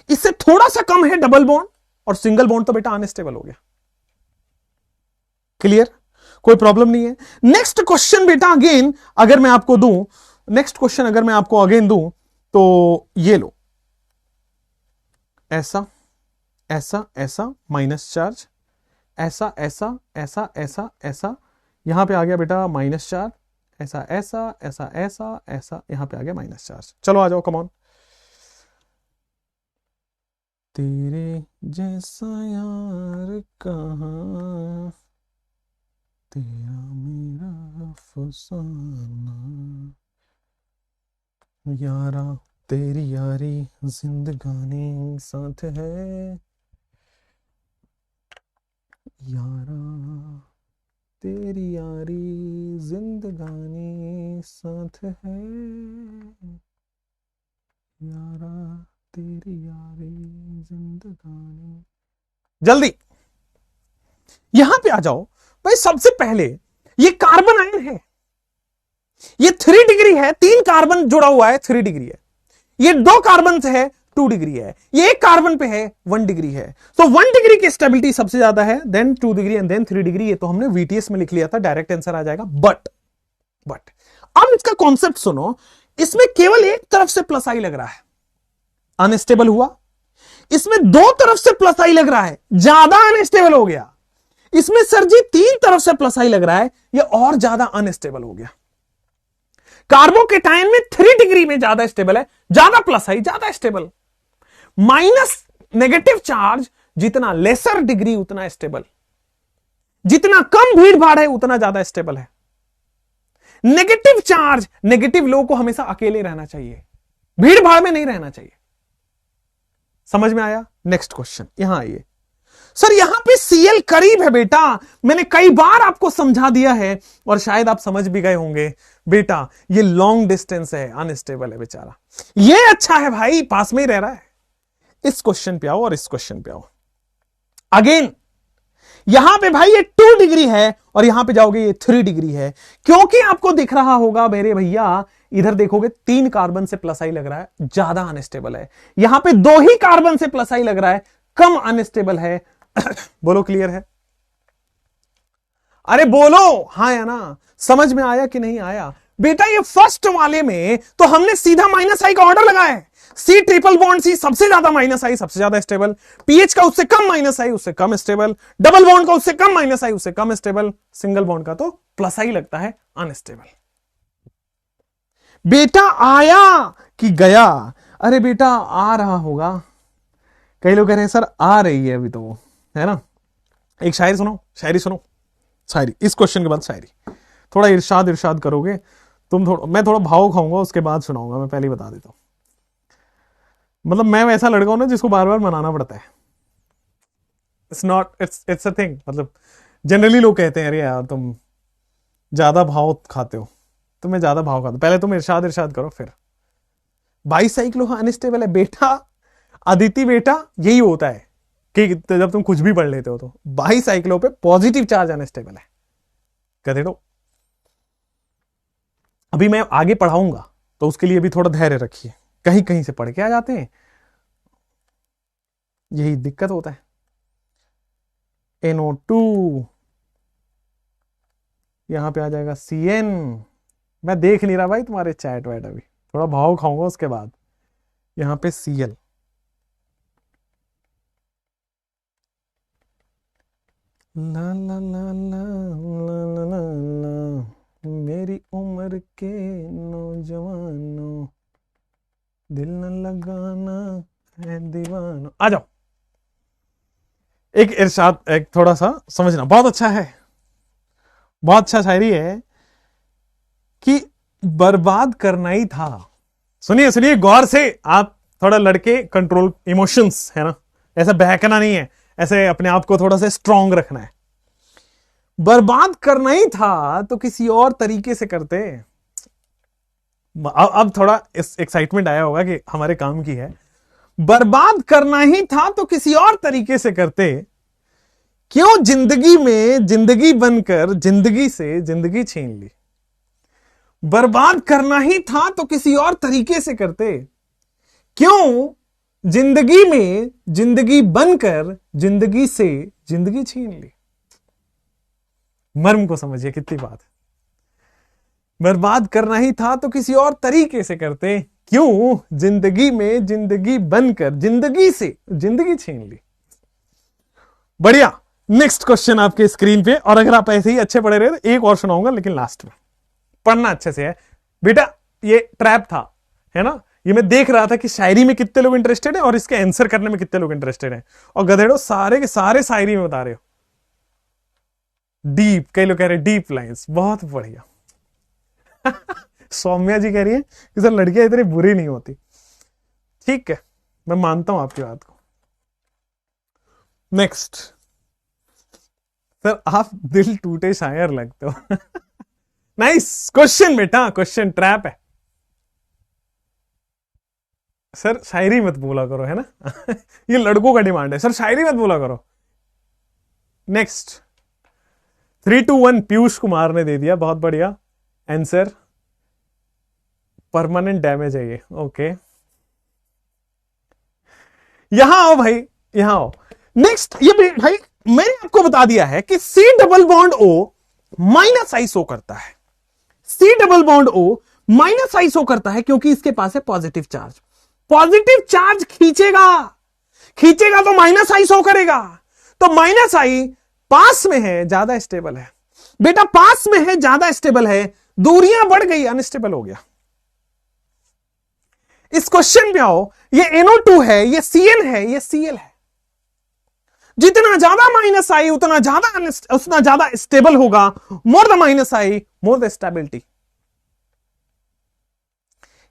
इससे थोड़ा सा कम है डबल बॉन्ड, और सिंगल बॉन्ड तो बेटा अनस्टेबल हो गया। क्लियर? कोई प्रॉब्लम नहीं है। नेक्स्ट क्वेश्चन बेटा अगेन अगर मैं आपको दूं, नेक्स्ट क्वेश्चन अगर मैं आपको अगेन दूं तो ये लो, ऐसा ऐसा ऐसा माइनस चार्ज, ऐसा ऐसा ऐसा ऐसा ऐसा, यहां पे आ गया बेटा माइनस चार्ज, ऐसा ऐसा ऐसा ऐसा ऐसा, यहां पे आ गया माइनस चार्ज। चलो आ जाओ, कम ऑन। तेरे जैसा यार कहां, तेरा मेरा अफसाना, यारा तेरी यारी जिंदगानी साथ है, यारा तेरी यारी जिंदगानी साथ है, यारा तेरी यारी जिंदगानी। जल्दी यहां पे आ जाओ भाई। सबसे पहले ये कार्बन आयन है, ये 3 डिग्री है, 3 कार्बन जुड़ा हुआ है 3 डिग्री है। ये 2 कार्बन से है 2 डिग्री है, ये एक कार्बन पे है 1 डिग्री है। तो 1 डिग्री की स्टेबिलिटी सबसे ज्यादा है, then 2 degree and then 3 degree. ये तो हमने वीटीएस में लिख लिया था, डायरेक्ट आंसर आ जाएगा। बट अब इसका कॉन्सेप्ट सुनो, इसमें केवल एक तरफ से प्लस आई लग रहा है, अनस्टेबल हुआ। इसमें 2 तरफ से प्लस आई लग रहा है, ज्यादा अनस्टेबल हो गया। इसमें सर जी 3 तरफ से प्लस आई लग रहा है, यह और ज्यादा अनस्टेबल हो गया। कार्बोकेटायन में 3 डिग्री में ज्यादा स्टेबल है, ज्यादा प्लस आई ज्यादा स्टेबल। माइनस नेगेटिव चार्ज जितना लेसर डिग्री उतना स्टेबल, जितना कम भीड़ भाड़ है उतना ज्यादा स्टेबल है। नेगेटिव चार्ज, नेगेटिव लोग को हमेशा अकेले रहना चाहिए, भीड़ भाड़ में नहीं रहना चाहिए। समझ में आया? नेक्स्ट क्वेश्चन यहां आइए। सर यहां पे Cl करीब है बेटा, मैंने कई बार आपको समझा दिया है और शायद आप समझ भी गए होंगे। बेटा ये लॉन्ग डिस्टेंस है, अनस्टेबल है बेचारा। ये अच्छा है भाई, पास में ही रह रहा है। इस क्वेश्चन पे आओ और इस क्वेश्चन पे आओ। अगेन यहां पे भाई ये 2 डिग्री है और यहां पे जाओगे ये 3 डिग्री है, क्योंकि आपको दिख रहा होगा मेरे भैया, इधर देखोगे 3 कार्बन से प्लस आई लग रहा है, ज्यादा अनस्टेबल है। यहां पे 2 ही कार्बन से प्लस आई लग रहा है, कम अनस्टेबल है। बोलो क्लियर है? अरे बोलो हाँ या ना, समझ में आया कि नहीं आया? बेटा ये फर्स्ट वाले में तो हमने सीधा माइनस आई का ऑर्डर लगाया है। सी ट्रिपल बॉन्ड सी सबसे ज्यादा माइनस आई सबसे ज्यादा स्टेबल, पीएच का उससे कम माइनस आई उससे कम स्टेबल, डबल बॉन्ड का उससे कम माइनस आई उससे कम स्टेबल, सिंगल बॉन्ड का तो प्लस आई लगता है अनस्टेबल। बेटा आया कि गया? अरे बेटा आ रहा होगा। कई लोग कह रहे हैं सर आ रही है अभी तो वो, है ना। एक शायरी सुनो, शायरी सुनो, शायरी। इस क्वेश्चन के बाद शायरी। थोड़ा इरशाद इरशाद करोगे तुम, मैं थोड़ा भाव खाऊंगा उसके बाद सुनाऊंगा, मैं पहले ही बता देता हूं। मतलब मैं वैसा लड़का हूं ना जिसको बार बार मनाना पड़ता है। It's a thing. मतलब जनरली लोग कहते हैं अरे यार तुम ज्यादा भाव खाते हो, तो मैं ज्यादा भाव खाता हूं। पहले तुम इरशाद इरशाद करो फिर। 22 साइक्लो अनस्टेबल है बेटा, अदिति बेटा यही होता है कि जब तुम कुछ भी पढ़ लेते हो तो 22 साइक्लो पे पॉजिटिव चार्ज अनस्टेबल है। कहते हो अभी मैं आगे पढ़ाऊंगा तो उसके लिए भी थोड़ा धैर्य रखिए, कहीं कहीं से पढ़ के आ जाते हैं, यही दिक्कत होता है। NO2 यहां पे आ जाएगा CN। मैं देख नहीं रहा भाई तुम्हारे चैट वैट, अभी थोड़ा भाव खाऊंगा उसके बाद। यहां पे Cl, ला ला ला ला ला ला ला ला, मेरी उम्र के नौजवानों दिल न लगाना है दीवानों। आ जाओ, एक इरशाद, एक थोड़ा सा समझना, बहुत अच्छा है, बहुत अच्छा शायरी है कि बर्बाद करना ही था। सुनिए सुनिए गौर से, आप थोड़ा लड़के कंट्रोल इमोशंस है ना, ऐसा बहकना नहीं है, ऐसे अपने आप को थोड़ा सा स्ट्रांग रखना है। बर्बाद करना ही था तो किसी और तरीके से करते। अब थोड़ा एक्साइटमेंट आया होगा कि हमारे काम की है। बर्बाद करना ही था तो किसी और तरीके से करते, क्यों जिंदगी में जिंदगी बनकर जिंदगी से जिंदगी छीन ली। बर्बाद करना ही था तो किसी और तरीके से करते, क्यों जिंदगी में जिंदगी बनकर जिंदगी से जिंदगी छीन ली। मर्म को समझिए कितनी बात है। बर्बाद करना ही था तो किसी और तरीके से करते, क्यों जिंदगी में जिंदगी बनकर जिंदगी से जिंदगी छीन ली। बढ़िया। नेक्स्ट क्वेश्चन आपके स्क्रीन पे, और अगर आप ऐसे ही अच्छे पढ़े रहे तो एक और सुनाऊंगा, लेकिन लास्ट में पढ़ना अच्छे से है बेटा। ये ट्रैप था, है ना। ये मैं देख रहा था कि शायरी में कितने लोग इंटरेस्टेड हैं और इसके आंसर करने में कितने लोग इंटरेस्टेड हैं, और गधेड़ो सारे के सारे शायरी में बता रहे हो। डीप, कई लोग कह रहे हैं डीप लाइंस, बहुत बढ़िया। सौम्या जी कह रही है कि सर लड़कियां इतनी बुरी नहीं होती। ठीक है, मैं मानता हूं आपकी बात को। नेक्स्ट, सर आप दिल टूटे शायर लगते हो। नाइस क्वेश्चन बेटा, क्वेश्चन ट्रैप है। सर शायरी मत बोला करो, है ना। ये लड़कों का डिमांड है, सर शायरी मत बोला करो। नेक्स्ट 3-2-1 पीयूष कुमार ने दे दिया, बहुत बढ़िया आंसर। परमानेंट डैमेज है ये, ओके। यहां आओ भाई, यहां आओ। नेक्स्ट ये भाई मैंने आपको बता दिया है कि C double bond O minus I show करता है। C double bond O minus I show करता है क्योंकि इसके पास है पॉजिटिव चार्ज। पॉजिटिव चार्ज खींचेगा, खींचेगा तो माइनस आई शो करेगा। तो माइनस आई पास में है, ज्यादा स्टेबल है बेटा, पास में है, ज्यादा स्टेबल है, दूरियां बढ़ गई, अनस्टेबल हो गया। इस क्वेश्चन पे आओ, ये NO2 है, ये Cl है, ये Cl है। जितना ज्यादा माइनस आई उतना ज्यादा स्टेबल होगा। More the minus I more the stability.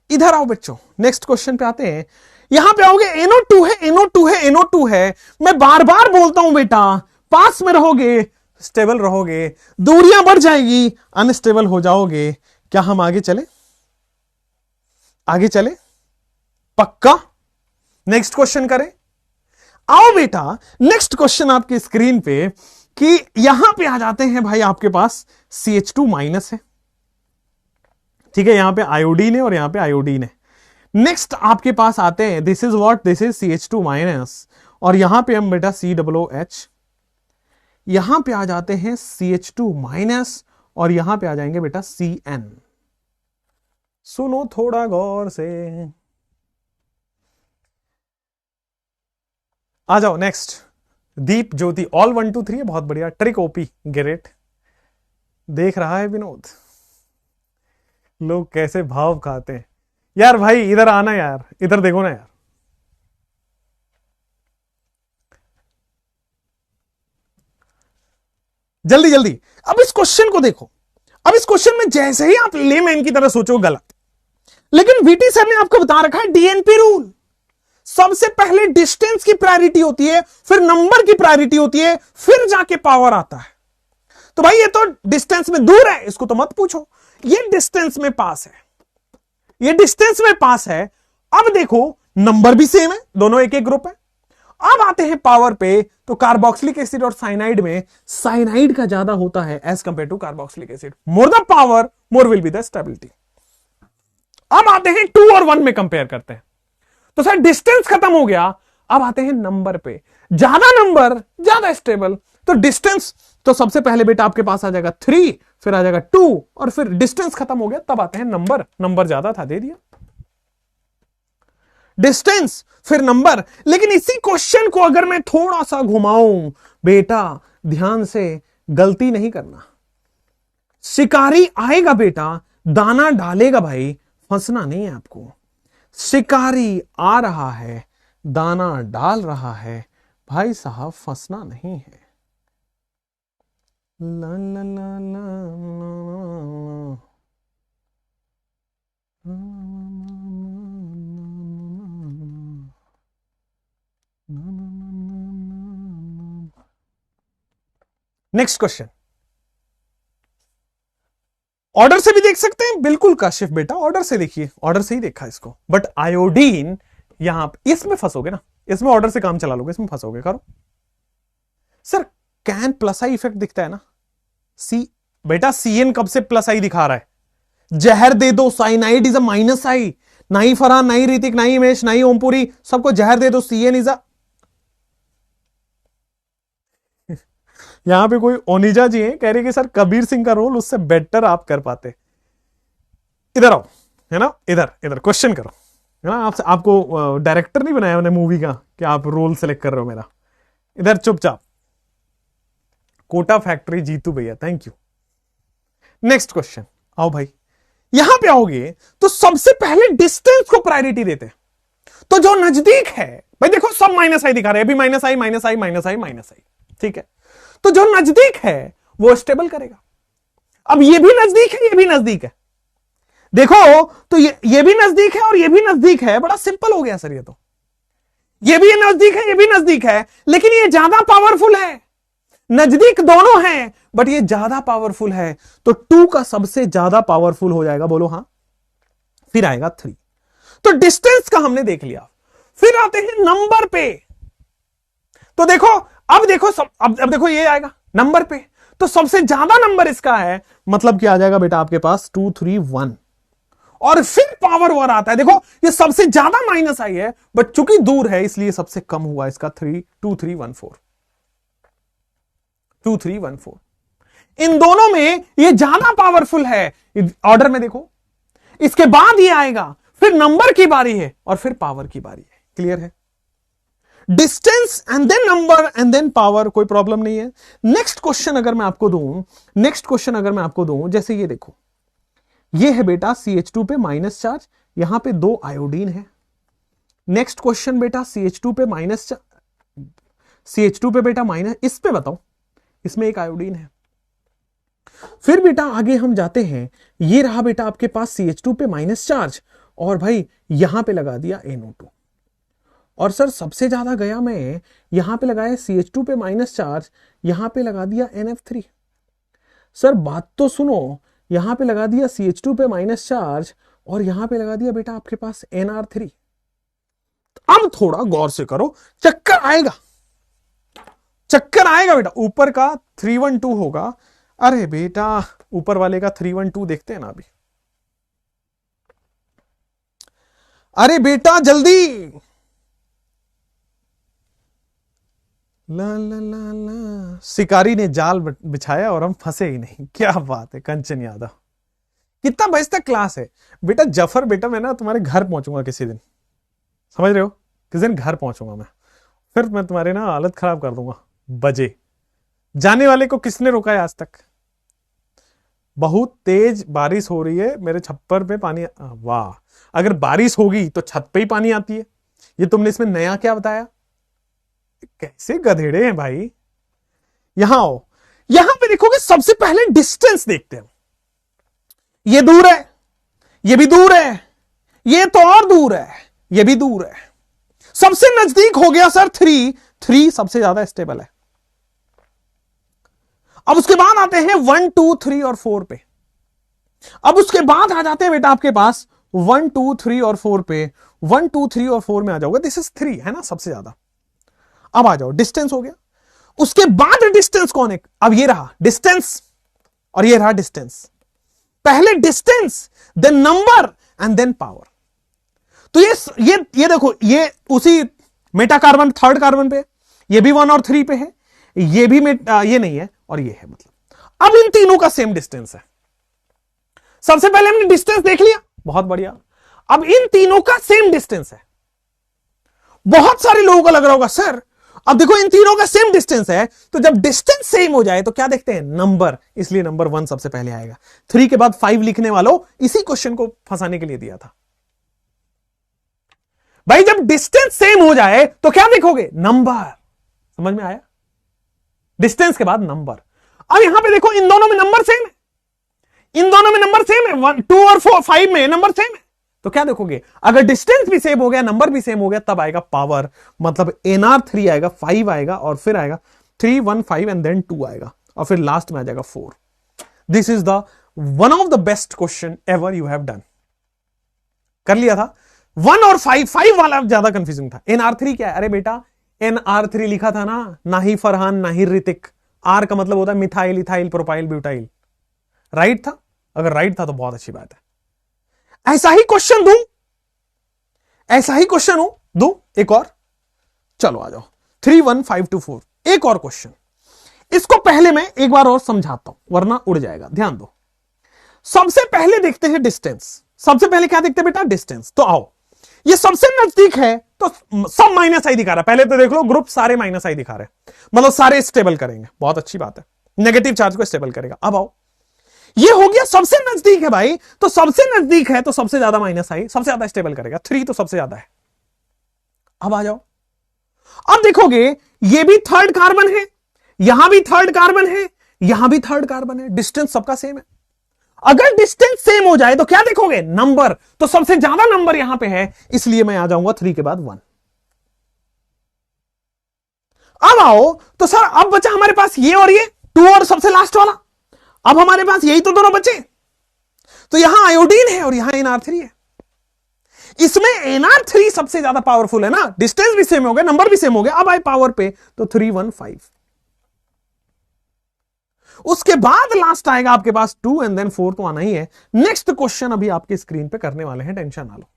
इधर आओ बच्चों, नेक्स्ट क्वेश्चन पे आते हैं। यहां पे आओगे, NO2 है, NO2 है, NO2 है। मैं बार बार बोलता हूं बेटा, पास में रहोगे स्टेबल रहोगे, दूरियां बढ़ जाएगी अनस्टेबल हो जाओगे। क्या हम आगे चले? आगे चले पक्का? नेक्स्ट क्वेश्चन करें। आओ बेटा, नेक्स्ट क्वेश्चन आपकी स्क्रीन पे कि यहां पे आ जाते हैं भाई, आपके पास CH2 माइनस है, ठीक है, यहां पे आयोडीन है और यहां पे आयोडीन है। नेक्स्ट आपके पास आते हैं, this is what, this is CH2 minus, और यहां पे हम बेटा COOH, यहां पे आ जाते हैं CH2 माइनस, और यहां पे आ जाएंगे बेटा CN। सुनो थोड़ा गौर से, आ जाओ नेक्स्ट। दीप ज्योति ऑल 1 2 3 बहुत बढ़िया, ट्रिक ओपी ग्रेट। देख रहा है विनोद, लोग कैसे भाव खाते हैं यार। भाई इधर आना यार, इधर देखो ना यार। जल्दी जल्दी, अब इस क्वेश्चन को देखो। अब इस क्वेश्चन में जैसे ही आप लेमैन की तरह सोचो गलत, लेकिन वीटी सर ने आपको बता रखा है DNP रूल। सबसे पहले डिस्टेंस की प्रायोरिटी होती है, फिर नंबर की प्रायोरिटी होती है, फिर जाके पावर आता है। तो भाई ये तो डिस्टेंस में दूर है, इसको तो मत पूछो। ये डिस्टेंस में पास है, ये डिस्टेंस में पास है। अब देखो नंबर भी सेम है, दोनों एक एक ग्रुप है। अब आते हैं पावर पे, तो कार्बोक्सिलिक एसिड और साइनाइड में साइनाइड का ज्यादा होता है as compare to carboxylic acid. More the power more will be the stability. अब आते हैं 2 और 1 में कंपेयर करते हैं, तो सर डिस्टेंस खत्म हो गया। अब आते हैं नंबर पे, ज्यादा नंबर ज्यादा स्टेबल। तो डिस्टेंस तो सबसे पहले बेटा आपके पास आ जाएगा 3, फिर आ जाएगा 2, और फिर डिस्टेंस खत्म हो गया, तब आते हैं नंबर। नंबर ज्यादा था, दे दिया डिस्टेंस फिर नंबर। लेकिन इसी क्वेश्चन को अगर मैं थोड़ा सा घुमाऊं बेटा, ध्यान से, गलती नहीं करना। शिकारी आएगा बेटा, दाना डालेगा भाई, फंसना नहीं है आपको। शिकारी आ रहा है, दाना डाल रहा है, भाई साहब फंसना नहीं है। ला ला ला ला नेक्स्ट क्वेश्चन। ऑर्डर से भी देख सकते हैं, बिल्कुल काशिफ बेटा, ऑर्डर से देखिए, ऑर्डर से ही देखा इसको। बट आयोडीन यहां इसमें फंसोगे ना, इसमें ऑर्डर से काम चला लोगे, इसमें फंसोगे। करो sir, can plus I effect दिखता है ना। सी बेटा CN कब से प्लस आई दिखा रहा है? जहर दे दो, साइनाइड इज अ माइनस आई। नहीं फरहान, नहीं ऋतिक, नहीं हिमेश, नहीं ओमपुरी, सबको जहर दे दो, CN इज अ। यहां पे कोई ओनिजा जी हैं, कह रहे कि सर कबीर सिंह का रोल उससे बेटर आप कर पाते। इधर आओ, है ना, इधर इधर क्वेश्चन करो, है ना। आपको डायरेक्टर नहीं बनाया मैंने मूवी का कि आप रोल सेलेक्ट कर रहे हो मेरा। इधर चुपचाप। कोटा फैक्ट्री जीतू भैया, थैंक यू। नेक्स्ट क्वेश्चन आओ भाई। यहां पे आओगे तो सबसे पहले डिस्टेंस को प्रायोरिटी देते हैं। तो जो नजदीक है भाई, देखो सब माइनस आई दिखा रहे हैं, अभी माइनस आई माइनस आई माइनस आई माइनस आई, ठीक है। तो जो नजदीक है वो स्टेबल करेगा। अब ये भी नजदीक है, ये भी नजदीक है, देखो तो ये भी नजदीक है और ये भी नजदीक है। बड़ा सिंपल हो गया सर, ये तो ये भी नजदीक है, ये भी नजदीक है, लेकिन ये ज्यादा पावरफुल है। नजदीक दोनों हैं बट ये ज्यादा पावरफुल है, तो 2 का सबसे ज्यादा पावरफुल हो जाएगा, बोलो हां। फिर आएगा 3। तो डिस्टेंस का हमने देख लिया, फिर आते हैं नंबर पे। तो देखो अब देखो अब देखो ये आएगा नंबर पे, तो सबसे ज्यादा नंबर इसका है, मतलब क्या आ जाएगा बेटा आपके पास 2 3 1, और फिर पावर 1 आता है। देखो ये सबसे ज्यादा माइनस आई है, बट चूंकि दूर है इसलिए सबसे कम हुआ इसका 2 3 1 4, 2 3 1 4। इन दोनों में ये ज्यादा पावरफुल है ऑर्डर में। देखो इसके बाद ये आएगा, फिर नंबर की बारी है और फिर पावर की बारी है। क्लियर है? Distance and then number and then power, कोई प्रॉब्लम नहीं है। नेक्स्ट क्वेश्चन अगर मैं आपको दूं, जैसे ये देखो, ये है बेटा CH2 पे माइनस चार्ज, यहां पे 2 आयोडीन है। नेक्स्ट क्वेश्चन बेटा CH2 पे माइनस, CH2 पे बेटा माइनस, इस पे बताओ, इसमें 1 आयोडीन है। फिर बेटा आगे हम जाते हैं, ये रहा बेटा आपके पास CH2 पे माइनस चार्ज, और भाई यहां पे लगा दिया NO2। और सर सबसे ज्यादा गया मैं, यहां पे लगाया CH2 पे माइनस चार्ज, यहां पे लगा दिया NF3। सर बात तो सुनो, यहां पे लगा दिया CH2 पे माइनस चार्ज और यहां पे लगा दिया बेटा आपके पास NR3। अब थोड़ा गौर से करो, चक्कर आएगा बेटा। ऊपर का 312 होगा, अरे बेटा ऊपर वाले का 312 देखते हैं ना अभी। अरे बेटा जल्दी, ला ला ला ला, शिकारी ने जाल बिछाया और हम फंसे ही नहीं। क्या बात है कंचन यादव। कितना बजे तक क्लास है बेटा? जफर बेटा मैं ना तुम्हारे घर पहुंचूंगा किसी दिन, समझ रहे हो? किसी दिन घर पहुंचूंगा मैं, फिर मैं तुम्हारे ना हालत खराब कर दूंगा। बजे जाने वाले को किसने रोका है आज तक? बहुत तेज बारिश हो रही है, मेरे छप्पर पे पानी। वाह, अगर बारिश होगी तो छत पे ही पानी आती है। ये तुमने इसमें नया क्या बताया? कैसे गधेड़े हैं भाई। यहां आओ, यहां पे देखोगे सबसे पहले डिस्टेंस देखते हैं। ये दूर है, ये भी दूर है, ये तो और दूर है, ये भी दूर है। सबसे नजदीक हो गया सर 3 सबसे ज्यादा स्टेबल है। अब उसके बाद आते हैं 1 2 3 और 4 पे। अब उसके बाद आ जाते हैं बेटा आपके पास 1 2 3 और 4 पे। 1 2 3 और 4 में आ जाओगे, दिस इज 3 है ना सबसे ज्यादा। अब आ जाओ, डिस्टेंस हो गया। उसके बाद डिस्टेंस कौन है? अब ये रहा डिस्टेंस और ये रहा डिस्टेंस। पहले distance, then number and then power. तो ये देखो, ये उसी मेटा कार्बन थर्ड कार्बन पे, ये भी 1 और 3 पे है, ये भी ये नहीं है और ये है। मतलब अब इन तीनों का सेम डिस्टेंस है। सबसे पहले हमने डिस्टेंस देख लिया, बहुत बढ़िया। अब इन तीनों का सेम डिस्टेंस है। बहुत सारे लोगों को लग रहा होगा सर अब देखो इन तीनों का सेम डिस्टेंस है, तो जब डिस्टेंस सेम हो जाए तो क्या देखते हैं? नंबर। इसलिए नंबर 1 सबसे पहले आएगा। 3 के बाद 5 लिखने वालों, इसी क्वेश्चन को फंसाने के लिए दिया था भाई। जब डिस्टेंस सेम हो जाए तो क्या देखोगे? नंबर। समझ में आया? डिस्टेंस के बाद नंबर। अब यहां पे देखो इन दोनों में नंबर सेम है, इन दोनों में नंबर सेम है, 1 2 और 4 5 में नंबर सेम है। तो क्या देखोगे? अगर डिस्टेंस भी सेम हो गया, नंबर भी सेम हो गया, तब आएगा पावर। मतलब NR3 आएगा, 5 आएगा और फिर आएगा 3 1 5 एंड देन 2 आएगा और फिर लास्ट में आ जाएगा 4। This is the one of the best question ever you have done. कर लिया था। 1 और 5 वाला ज्यादा कंफ्यूजिंग था। NR3 क्या है? अरे बेटा NR3 लिखा था ना ही फरहान ना ही ऋतिक। आर का मतलब होता है methyl ethyl propyl butyl. Right था? अगर राइट था तो बहुत अच्छी बात है। ऐसा ही क्वेश्चन दूं, ऐसा ही क्वेश्चन हो दो एक और। चलो आ जाओ 3 1 5 2 4। एक और क्वेश्चन, इसको पहले मैं एक बार और समझाता हूं वरना उड़ जाएगा। ध्यान दो, सबसे पहले देखते हैं डिस्टेंस। सबसे पहले क्या देखते हैं बेटा? डिस्टेंस। तो आओ, ये सबसे नजदीक है तो सब माइनस आई दिखा रहा है। पहले तो देख लो, ग्रुप सारे माइनस आई दिखा रहे हैं, मतलब सारे स्टेबल करेंगे। बहुत अच्छी बात है, नेगेटिव चार्ज को स्टेबल करेगा। अब आओ, ये हो गया सबसे नजदीक है भाई, तो सबसे नजदीक है तो सबसे ज्यादा माइनस आई, सबसे ज्यादा स्टेबल करेगा। 3 तो सबसे ज्यादा है। अब आ जाओ, अब देखोगे ये भी थर्ड कार्बन है, यहां भी थर्ड कार्बन है, यहां भी थर्ड कार्बन है। डिस्टेंस सबका सेम है। अगर डिस्टेंस सेम हो जाए तो क्या देखोगे? नंबर। तो सबसे ज्यादा नंबर यहां पे है, इसलिए मैं आ जाऊंगा 3 के बाद 1। अब आओ तो सर अब बचा हमारे पास ये और ये 2 और सबसे लास्ट वाला। अब हमारे पास यही तो दोनों बचे, तो यहां आयोडीन है और यहां NR3 है। इसमें NR3 सबसे ज्यादा पावरफुल है ना, डिस्टेंस भी सेम हो गया, नंबर भी सेम हो गया। अब आए पावर पे तो 315। उसके बाद लास्ट आएगा आपके पास 2 एंड देन 4 तो आना ही है। नेक्स्ट क्वेश्चन अभी आपके स्क्रीन पे करने वाले हैं, टेंशन ना लो।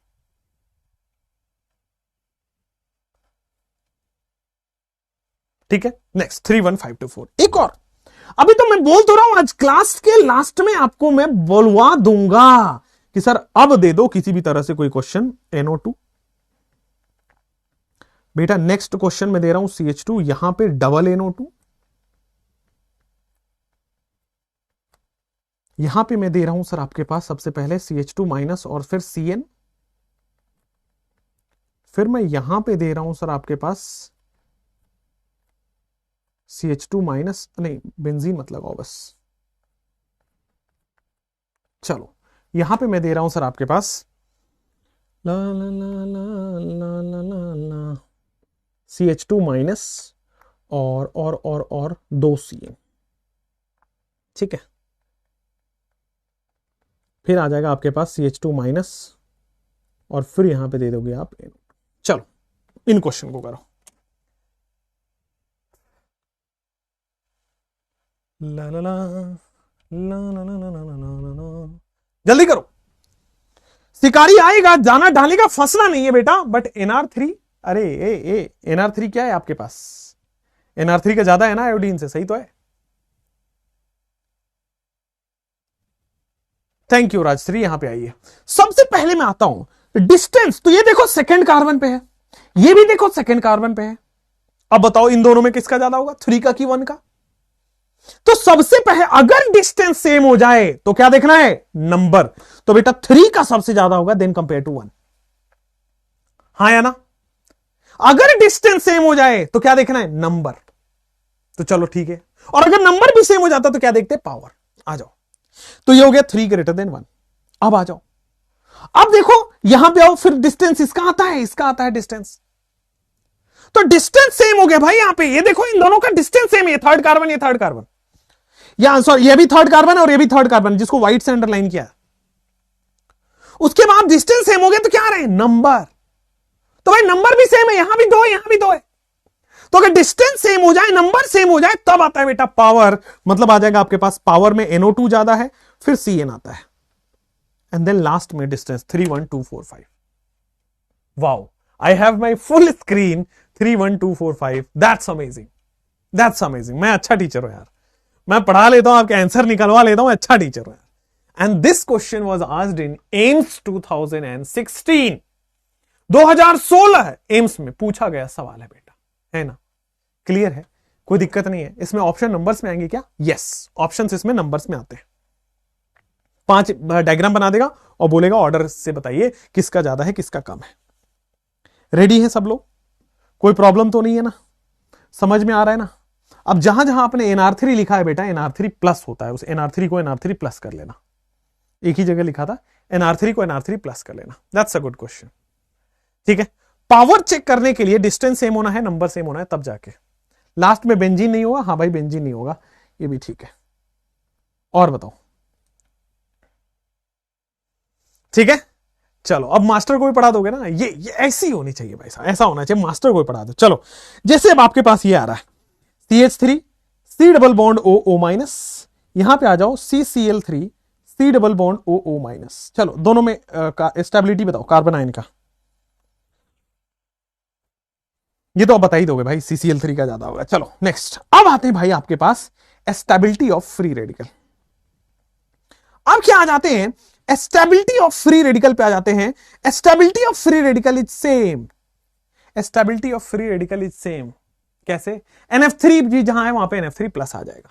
ठीक है, नेक्स्ट 31524 एक और। अभी तो मैं बोल तो रहा हूं, आज क्लास के लास्ट में आपको मैं बोलवा दूंगा कि सर अब दे दो किसी भी तरह से कोई क्वेश्चन NO2। बेटा नेक्स्ट क्वेश्चन में दे रहा हूं CH2, यहां पे डबल NO2, यहां पे मैं दे रहा हूं सर आपके पास सबसे पहले CH2 माइनस और फिर CN, फिर मैं यहां पे दे रहा हूं सर आपके पास CH2 माइनस, नहीं बेंजीन मत लगाओ बस। चलो यहां पे मैं दे रहा हूं सर आपके पास ला ला ला ला ला ला ला ला CH2 माइनस और 2 CN। ठीक है, फिर आ जाएगा आपके पास CH2 माइनस और फिर यहां पे दे दोगे आप NO2। चलो इन क्वेश्चन को करो। ला ला ला ला ला ला ला ला ला, जल्दी करो। शिकारी आएगा, जाना डालेगा, फंसना नहीं है बेटा। बट NR3, अरे NR3 क्या है आपके पास? NR3 का ज्यादा है ना आयोडीन से, सही तो है। थैंक यू राजश्री, यहां पे आइए। सबसे पहले मैं आता हूं डिस्टेंस, तो ये देखो सेकंड कार्बन पे है, ये भी देखो सेकंड कार्बन पे है। अब बताओ इन दोनों में किसका ज्यादा होगा, 3 का कि 1 का? तो सबसे पहले अगर डिस्टेंस सेम हो जाए तो क्या देखना है, नंबर। तो बेटा 3 का सबसे ज्यादा होगा देन कंपेयर टू 1, हाँ या ना? अगर डिस्टेंस सेम हो जाए तो क्या देखना है, नंबर। तो चलो ठीक है, और अगर नंबर भी सेम हो जाता तो क्या देखते हैं, पावर। आ जाओ, तो ये हो गया 3 ग्रेटर देन 1। अब आ जाओ, अब देखो यहां पे आओ, फिर डिस्टेंस इसका आता है, इसका आता है डिस्टेंस, तो डिस्टेंस सेम हो गया भाई। यहां पे ये देखो इन दोनों का डिस्टेंस सेम है, थर्ड कार्बन, ये थर्ड कार्बन, या सॉरी ये भी थर्ड कार्बन और ये भी थर्ड कार्बन, जिसको व्हाइट से अंडरलाइन किया। उसके बाद डिस्टेंस सेम हो गया तो क्या आ रहे हैं, नंबर। तो भाई नंबर भी सेम है, यहां भी 2 है, यहां भी 2 है। तो अगर डिस्टेंस सेम हो जाए, नंबर सेम हो जाए, तब आता है बेटा पावर। मतलब आ जाएगा आपके पास पावर में NO2 ज्यादा है, फिर CN आता है, एंड देन लास्ट में distance 31245। Wow, I have my full screen 31245। That's amazing, that's amazing. मैं अच्छा टीचर हूं यार, मैं पढ़ा लेता हूं, आपके आंसर निकलवा लेता हूं, अच्छा टीचर हूं यार। And this question was asked in AIIMS 2016। 2016 AIIMS में पूछा गया सवाल है बेटा, है ना? क्लियर है, कोई दिक्कत नहीं है। इसमें ऑप्शन नंबर्स में आएंगे क्या? यस, ऑप्शंस इसमें नंबर्स में आते हैं। 5 डायग्राम बना देगा और बोलेगा ऑर्डर से बताइए किसका ज्यादा है किसका कम है। रेडी है सब लोग? कोई प्रॉब्लम तो नहीं है ना? समझ में आ रहा है ना? अब जहां जहां आपने NR3 लिखा है बेटा, NR3 प्लस होता है, उस NR3 को NR3 प्लस कर लेना। एक ही जगह लिखा था, NR3 को NR3 प्लस कर लेना। That's a good question. ठीक है, पावर चेक करने के लिए डिस्टेंस सेम होना है, नंबर सेम होना है, तब जाके। लास्ट में बेंजीन नहीं होगा, हाँ भाई बेंजीन नहीं होगा, ये भी ठीक है। और बताओ, ठीक है? चलो अब मास्टर को भी पढ़ा दोगे ना, ये ऐसी होनी चाहिए भाई साहब, ऐसा होना चाहिए, मास्टर को भी पढ़ा दो। चलो जैसे अब आपके पास ये आ रहा है CH3 C double bond OO minus, यहां पे आ जाओ CCl3 C double bond OO minus. चलो दोनों में स्टेबिलिटी बताओ कार्बन आयन का। ये तो आप बता ही दोगे भाई, CCl3 का ज्यादा होगा। चलो नेक्स्ट, अब आते हैं भाई आपके पास स्टेबिलिटी ऑफ फ्री रेडिकल। अब क्या आ जाते हैं, स्टेबिलिटी ऑफ फ्री रेडिकल पे आ जाते हैं। Stability of free radical is same, stability of free radical is same. कैसे? NF3 जी जहां है वहां पे NF3 प्लस आ जाएगा।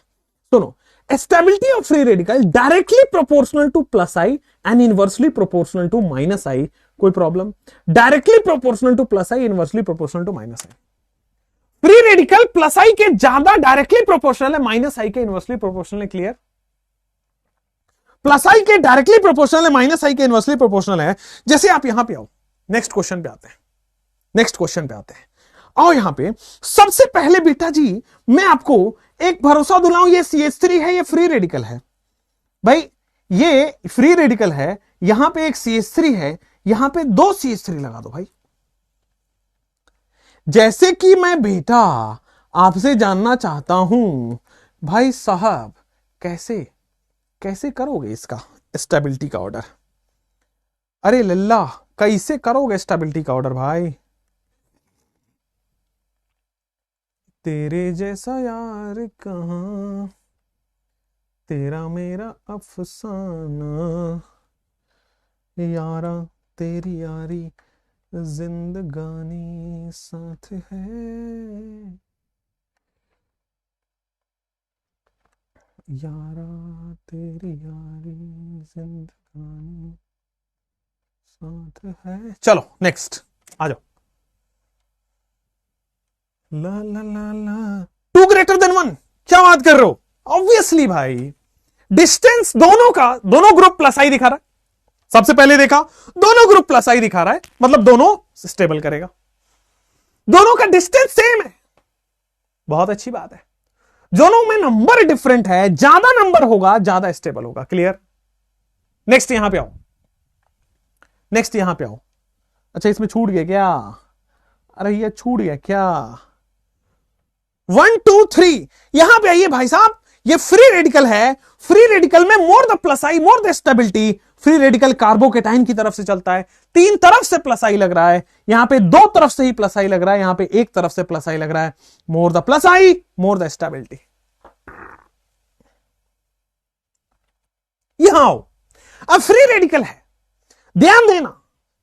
सुनो, stability of free radical directly proportional to plus I and inversely proportional to minus I. कोई problem? Directly proportional to plus I, inversely proportional to minus I. Free radical plus I के ज्यादा directly proportional है, minus I के inversely proportional है। Clear? Plus I के directly proportional है, minus I के inversely proportional है। जैसे आप यहां पे आओ, नेक्स्ट क्वेश्चन पे आते हैं, नेक्स्ट क्वेश्चन पे आते हैं। आओ यहां पे, सबसे पहले बेटा जी मैं आपको एक भरोसा दिलाऊं, ये CH3 है, ये फ्री रेडिकल है भाई, ये फ्री रेडिकल है। यहां पे एक CH3 है, यहां पे 2 CH3 लगा दो भाई। जैसे कि मैं बेटा आपसे जानना चाहता हूं भाई साहब, कैसे कैसे करोगे इसका स्टेबिलिटी का ऑर्डर? अरे लल्ला, कैसे करोगे स्टेबिलिटी का ऑर्डर भाई? तेरे जैसा यार कहां, तेरा मेरा अफसाना, यारा तेरी यारी जिंदगानी साथ है, यारा तेरी यारी जिंदगानी साथ है। चलो नेक्स्ट आ जाओ। ला ला ला ला, 2 ग्रेटर देन 1, क्या बात कर रहे हो? ऑब्वियसली भाई, डिस्टेंस दोनों का, दोनों ग्रुप प्लस आई दिखा रहा है। सबसे पहले देखा दोनों ग्रुप प्लस आई दिखा रहा है, मतलब दोनों स्टेबल करेगा। दोनों का डिस्टेंस सेम है, बहुत अच्छी बात है। दोनों में नंबर डिफरेंट है, ज्यादा नंबर होगा ज्यादा स्टेबल होगा। क्लियर? नेक्स्ट यहां पे आओ, नेक्स्ट यहां पे आओ। अच्छा इसमें छूट गया क्या? अरे ये छूट गया क्या? 1 2 3 यहां पे आइए भाई साहब, ये फ्री रेडिकल है। फ्री रेडिकल में more the plus I more the stability. Free radical carbocation की तरफ से चलता है, 3 तरफ से प्लस आई लग रहा है, यहां पे 2 तरफ से ही प्लस आई लग रहा है, यहां पे 1 तरफ से प्लस आई लग रहा है। More the plus I more the stability. यहां आओ, अब फ्री रेडिकल है, ध्यान देना,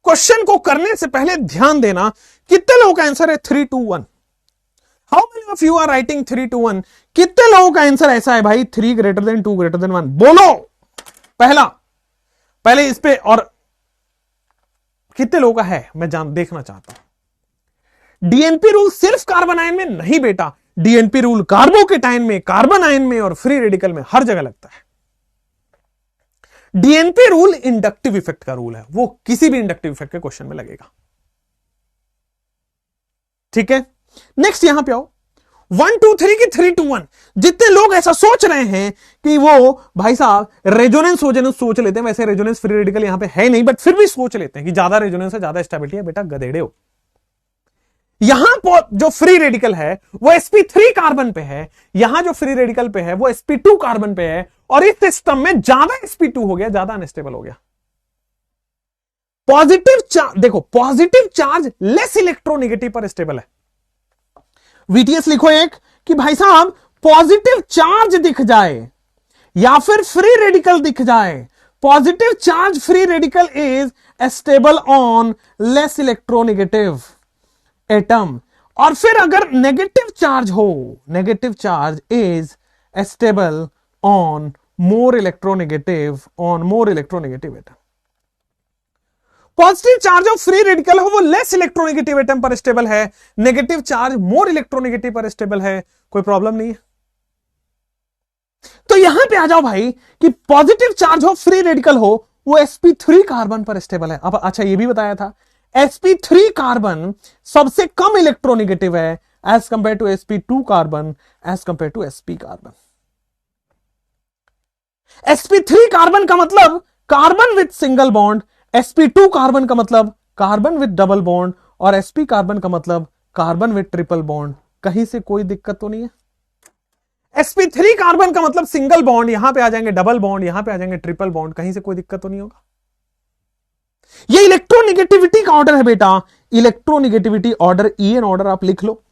क्वेश्चन को करने से पहले ध्यान देना। कितने लोगों का आंसर है 3 2 1? How many of you are writing 3 2 1? कितने लोगों का आंसर ऐसा है भाई 3 ग्रेटर देन 2 ग्रेटर देन 1? बोलो पहले इस पे। और कितने लोगों का है मैं देखना चाहता हूं। डीएनपी रूल सिर्फ कार्बन आयन में नहीं बेटा, डीएनपी रूल कार्बोकेटाइन में, कार्बन आयन में और फ्री रेडिकल में हर जगह लगता है। डीएनपी रूल इंडक्टिव इफेक्ट का रूल है, वो किसी भी इंडक्टिव इफेक्ट के क्वेश्चन में लगेगा। ठीक है, नेक्स्ट यहां पे आओ। 1 2 3 की 3 2 1। जितने लोग ऐसा सोच रहे हैं कि वो भाई साहब रेजोनेंस सोच लेते हैं, वैसे रेजोनेंस फ्री रेडिकल यहां पे है नहीं, बट फिर भी सोच लेते हैं कि ज्यादा रेजोनेंस है ज्यादा स्टेबिलिटी है। बेटा गधेड़े हो। यहां पर जो फ्री रेडिकल है वो sp3 कार्बन पे है, यहां जो फ्री रेडिकल पे है वो sp2 कार्बन पे है, और इस सिस्टम में ज्यादा sp2 हो गया, ज्यादा अनस्टेबल हो गया। पॉजिटिव चार्ज देखो, पॉजिटिव चार्ज लेस इलेक्ट्रोनेगेटिव पर स्टेबल है। VTS लिखो एक कि भाई साहब पॉजिटिव चार्ज दिख जाए या फिर फ्री रेडिकल दिख जाए, positive charge free radical is stable on less electronegative atom. और फिर अगर नेगेटिव चार्ज हो, negative charge is stable on more electronegative atom. Positive charge of free radical हो वो लेस इलेक्ट्रोनेगेटिव एटम पर स्टेबल है, नेगेटिव चार्ज मोर इलेक्ट्रोनेगेटिव पर stable है, कोई प्रॉब्लम नहीं है। तो यहां पे आ जाओ भाई कि पॉजिटिव चार्ज हो फ्री रेडिकल हो वो sp3 कार्बन पर स्टेबल है। अब अच्छा ये भी बताया था sp3 कार्बन सबसे कम इलेक्ट्रोनेगेटिव है as compare to sp2 carbon, as compare to sp carbon. sp3 carbon का मतलब carbon with single bond, sp2 carbon का मतलब कार्बन विद डबल बॉन्ड, और sp कार्बन का मतलब कार्बन विद ट्रिपल बॉन्ड। कहीं से कोई दिक्कत तो नहीं है। sp3 कार्बन का मतलब सिंगल बॉन्ड, यहां पे आ जाएंगे डबल बॉन्ड, यहां पे आ जाएंगे ट्रिपल बॉन्ड, कहीं से कोई दिक्कत तो नहीं होगा। ये इलेक्ट्रोनेगेटिविटी का ऑर्डर है बेटा, इलेक्ट्रोनेगेटिविटी ऑर्डर, EN ऑर्डर आप लिख लो।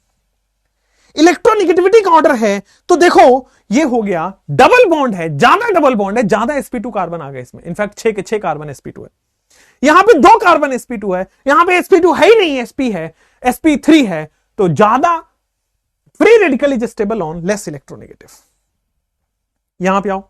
इलेक्ट्रोनेगेटिविटी का ऑर्डर है तो देखो ये हो गया डबल बॉन्ड है, ज्यादा डबल बॉन्ड है, ज्यादा sp2 कार्बन आ गए इसमें। इनफैक्ट 6 के 6 कार्बन sp2 है, यहां पे 2 कार्बन sp2 है, यहां पे sp2 है ही नहीं, sp है, sp3 है, तो ज्यादा free radical is stable on less electronegative. यहां पे आओ,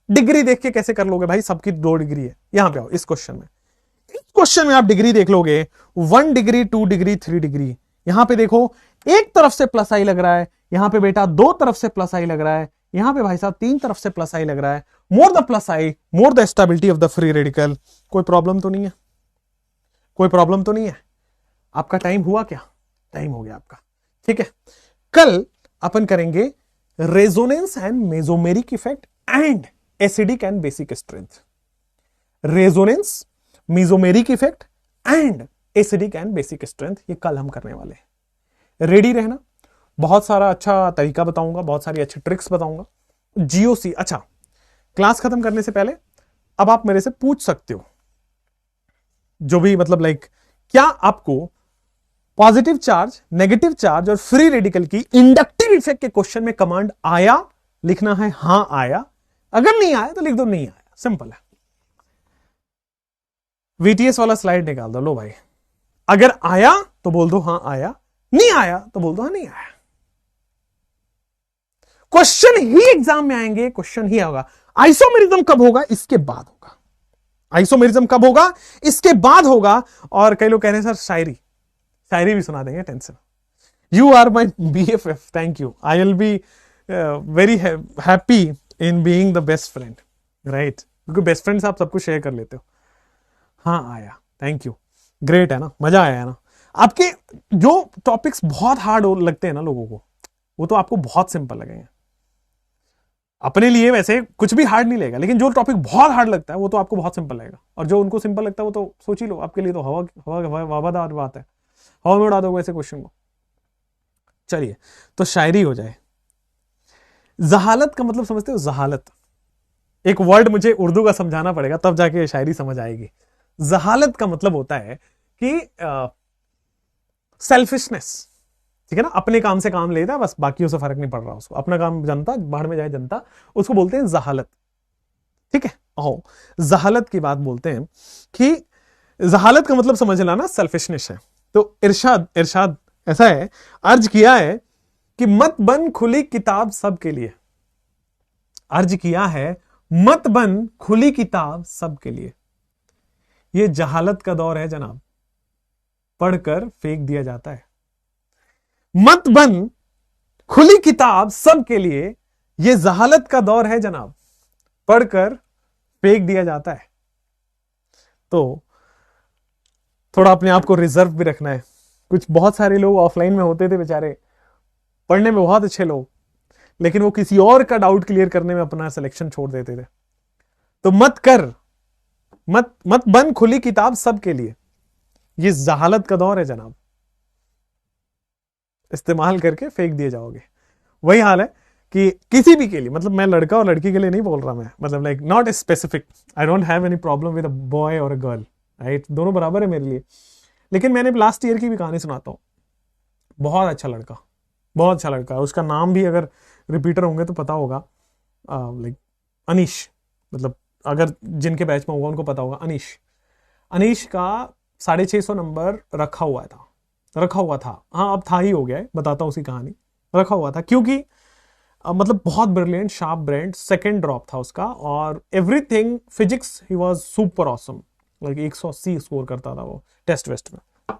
डिग्री देख के कैसे कर लोगे भाई, सबकी 2 डिग्री है। यहां पे आओ, इस क्वेश्चन में आप डिग्री देख लोगे, 1 डिग्री 2 डिग्री 3 डिग्री। यहां पे देखो एक तरफ से प्लस आई लग रहा है, यहां पे बेटा 2 तरफ से प्लस आई लग रहा है, यहां पे भाई साहब 3 तरफ से प्लस आई लग रहा है। More the plus I more the stability of the free radical. कोई प्रॉब्लम तो नहीं है, कोई प्रॉब्लम तो नहीं है। आपका टाइम हुआ क्या? टाइम हो गया आपका, ठीक है। कल अपन करेंगे resonance and mesomeric effect and acidic and basic strength. Resonance, mesomeric effect and acidic and basic strength, ये कल हम करने वाले हैं। रेडी रहना, बहुत सारा अच्छा तरीका बताऊंगा, बहुत सारी अच्छी ट्रिक्स बताऊंगा। जीओसी, अच्छा क्लास खत्म करने से पहले अब आप मेरे से पूछ सकते हो, जो भी मतलब लाइक क्या आपको पॉजिटिव चार्ज, नेगेटिव चार्ज और फ्री रेडिकल की इंडक्टिव इफेक्ट के क्वेश्चन में कमांड आया, लिखना है हां आया, अगर नहीं आया तो लिख दो नहीं आया, सिंपल है। वीटीएस वाला स्लाइड निकाल दो, लो भाई, अगर आया तो बोल दो हां आया, नहीं आया तो बोल दो हां नहीं आया। क्वेश्चन ही एग्जाम में आएंगे, क्वेश्चन ही होगा। आइसोमेरिज्म कब होगा? इसके बाद होगा। आइसोमेरिज्म कब होगा? इसके बाद होगा। और कई लोग कह रहे हैं सर शायरी, शायरी भी सुना देंगे, tension. You are my BFF, thank you, I will be very happy in being the best friend, right, क्योंकि बेस्ट फ्रेंड से आप सब कुछ शेयर कर लेते हो। हाँ आया, थैंक यू, ग्रेट है ना, मजा आया है ना। आपके जो टॉपिक्स बहुत हार्ड लगते हैं ना लोगों को, वो तो आपको बहुत सिंपल लगेंगे। अपने लिए वैसे कुछ भी हार्ड नहीं लगेगा, लेकिन जो टॉपिक बहुत हार्ड लगता है वो तो आपको बहुत सिंपल लगेगा, और जो उनको सिंपल लगता है वो तो सोच ही लो, आपके लिए तो हवादार बात है, हवा में उड़ा दो ऐसे क्वेश्चन को। चलिए तो शायरी हो जाए। जहालत का मतलब समझते हो? जहालत एक वर्ड मुझे उर्दू का समझाना पड़ेगा, तब जाके शायरी समझ आएगी। जहालत का मतलब होता है कि सेल्फिशनेस, ठीक है ना, अपने काम से काम लेता है, बस बाकियों से फर्क नहीं पड़ रहा उसको, अपना काम जनता, बाहर में जाए जनता, उसको बोलते हैं जहालत, ठीक है। आओ जहालत की बात बोलते हैं कि जहालत का मतलब समझ लाना सेल्फिशनेस है। तो इरशाद ऐसा है, अर्ज किया है कि मत बन खुली किताब सबके लिए, अर्ज किया है मत बन खुली किताब सबके लिए, यह जहालत का दौर है जनाब, पढ़कर फेंक दिया जाता है। मत बन खुली किताब सबके लिए, यह जहालत का दौर है जनाब, पढ़कर फेंक दिया जाता है। तो थोड़ा अपने आप को रिजर्व भी रखना है। कुछ बहुत सारे लोग ऑफलाइन में होते थे बेचारे, पढ़ने में बहुत अच्छे लोग, लेकिन वो किसी और का डाउट क्लियर करने में अपना सिलेक्शन छोड़ देते थे। तो मत बन खुली किताब सबके लिए, ये जहालत का दौर है जनाब, इस्तेमाल करके फेंक दिए जाओगे। वही हाल है कि किसी भी के लिए, मतलब मैं लड़का और लड़की के लिए नहीं बोल रहा, मैं मतलब like not specific, I don't have any problem with a boy और अ गर्ल, राइट, दोनों बराबर है मेरे लिए। लेकिन मैंने लास्ट ईयर की भी कहानी सुनाता हूँ। बहुत अच्छा लड़का, बहुत अच्छा लड़का है, उसका नाम भी अगर रिपीटर होंगे तो पता होगा, लाइक अनीश, मतलब अगर जिनके बैच में होगा उनको पता होगा अनीश का 650 नंबर रखा हुआ था, हाँ अब था ही हो गया है, बताता हूँ उसकी कहानी। रखा हुआ था क्योंकि मतलब बहुत brilliant, sharp brain, second drop था उसका, और everything physics he was super awesome, like 180 score करता था वो टेस्ट वेस्ट में।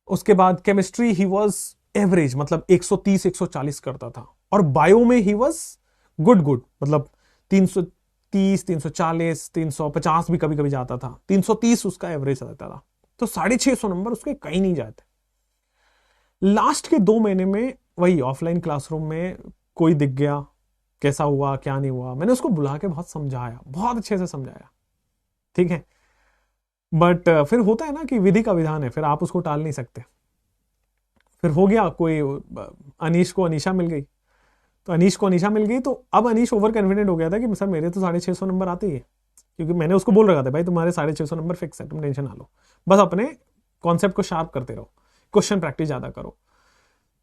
उसके बाद केमिस्ट्री ही वाज एवरेज, मतलब 130 140 करता था, और बायो में ही वाज गुड, मतलब 330 340 350 भी कभी कभी जाता था, 330 उसका एवरेज रहता था। तो 650 नंबर उसके कहीं नहीं जाते। लास्ट के 2 महीने में वही ऑफलाइन क्लासरूम में कोई दिख गया, कैसा हुआ क्या नहीं हुआ, मैंने उसको बुला के बहुत समझाया, बहुत अच्छे से समझाया, ठीक है। बट फिर होता है ना कि विधि का विधान है, फिर आप उसको टाल नहीं सकते। फिर हो गया, कोई अनीश को अनीशा मिल गई, तो अब अनीश ओवर कॉन्फिडेंट हो गया था कि सर मेरे तो 650 नंबर आते ही है, क्योंकि मैंने उसको बोल रखा था भाई तुम्हारे 650 नंबर फिक्स है, तुम टेंशन ना लो, बस अपने कॉन्सेप्ट को शार्प करते रहो, क्वेश्चन प्रैक्टिस ज्यादा करो।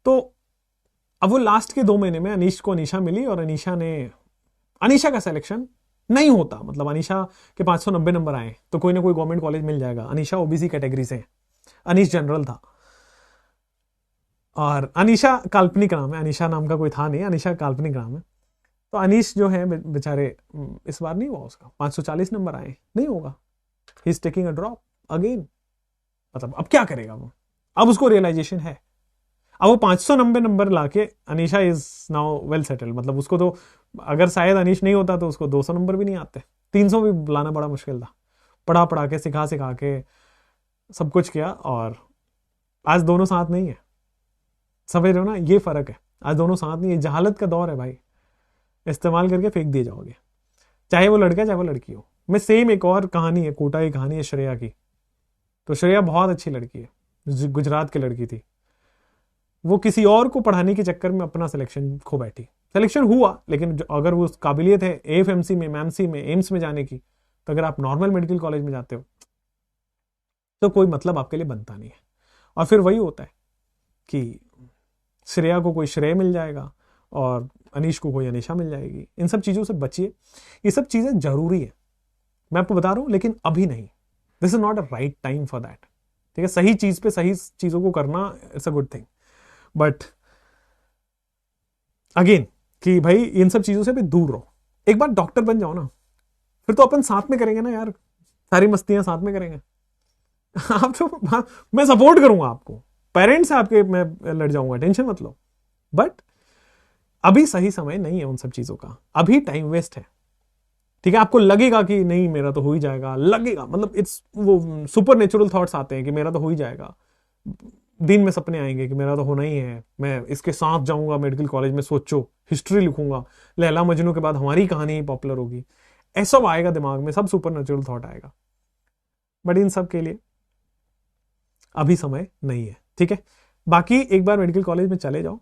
तो अब वो लास्ट के 2 महीने में अनीश को अनीशा मिली, और अनीशा का सिलेक्शन नहीं होता, मतलब अनीशा के 590 नंबर आए तो कोई ना कोई गवर्नमेंट कॉलेज मिल जाएगा। अनीशा ओबीसी कैटेगरी से है, अनीश जनरल था, और अनीशा काल्पनिक नाम है, अनीशा नाम का कोई था नहीं, अनीशा काल्पनिक नाम है। तो अनीश जो है बेचारे, इस बार नहीं हुआ उसका, 540 नंबर आए, नहीं होगा, he is taking a drop again. मतलब अब क्या करेगा वो, अब उसको रियलाइजेशन है, अब वो 590 नंबर लाके Anisha is now well settled, मतलब उसको तो अगर शायद अनीश नहीं होता तो उसको 200 नंबर भी नहीं आते, 300 भी लाना बड़ा मुश्किल था। पढ़ा के सिखा के सब कुछ किया, और आज दोनों साथ नहीं है, समझ रहे हो ना, ये फर्क है, आज दोनों साथ नहीं है। जहालत का दौर है भाई, इस्तेमाल करके फेंक दिए जाओगे, चाहे वो लड़का चाहे वो लड़की हो। मैं सेम एक और कहानी है, कोटा की कहानी है श्रेया की, तो श्रेया बहुत अच्छी लड़की है, गुजरात की लड़की थी, वो किसी और को पढ़ाने के चक्कर में अपना सिलेक्शन खो बैठी। सिलेक्शन हुआ, लेकिन अगर वो काबिलियत है एएफएमसी में, मैमसी में, एम्स में जाने की, तो अगर आप नॉर्मल मेडिकल कॉलेज में जाते हो तो कोई मतलब आपके लिए बनता नहीं है। और फिर वही होता है कि श्रेया को कोई श्रेय मिल जाएगा और अनीश को कोई अनीशा मिल जाएगी। इन सब चीज़ों से बचिए, ये सब चीज़ें जरूरी है, मैं आपको बता रहा हूं, लेकिन अभी नहीं। This is not a right time for that. ठीक है, सही चीज पे सही चीजों को करना it's a good thing, but again कि भाई इन सब चीजों से भी दूर रहो। एक बार डॉक्टर बन जाओ ना, फिर तो अपन साथ में करेंगे ना यार, सारी मस्तियां साथ में करेंगे। आप तो मैं सपोर्ट करूंगा आपको, पेरेंट्स से आपके मैं लड़ जाऊंगा, टेंशन मत लो, बट अभी सही समय नहीं है उन सब चीजों का, अभी टाइम वेस्ट है। ठीक है, आपको लगेगा कि नहीं मेरा तो हो ही जाएगा, लगेगा मतलब इट्स वो सुपर नेचुरल थॉट्स आते हैं कि मेरा तो हो ही जाएगा, दिन में सपने आएंगे कि मेरा तो होना ही है, मैं इसके साथ जाऊंगा मेडिकल कॉलेज में, सोचो हिस्ट्री लिखूंगा, लैला मजनू के बाद हमारी कहानी ही पॉपुलर होगी, ऐसा आएगा दिमाग में, सब सुपर नेचुरल थॉट आएगा। बट इन सब के लिए अभी समय नहीं है। ठीक है, बाकी एक बार मेडिकल कॉलेज में चले जाओ,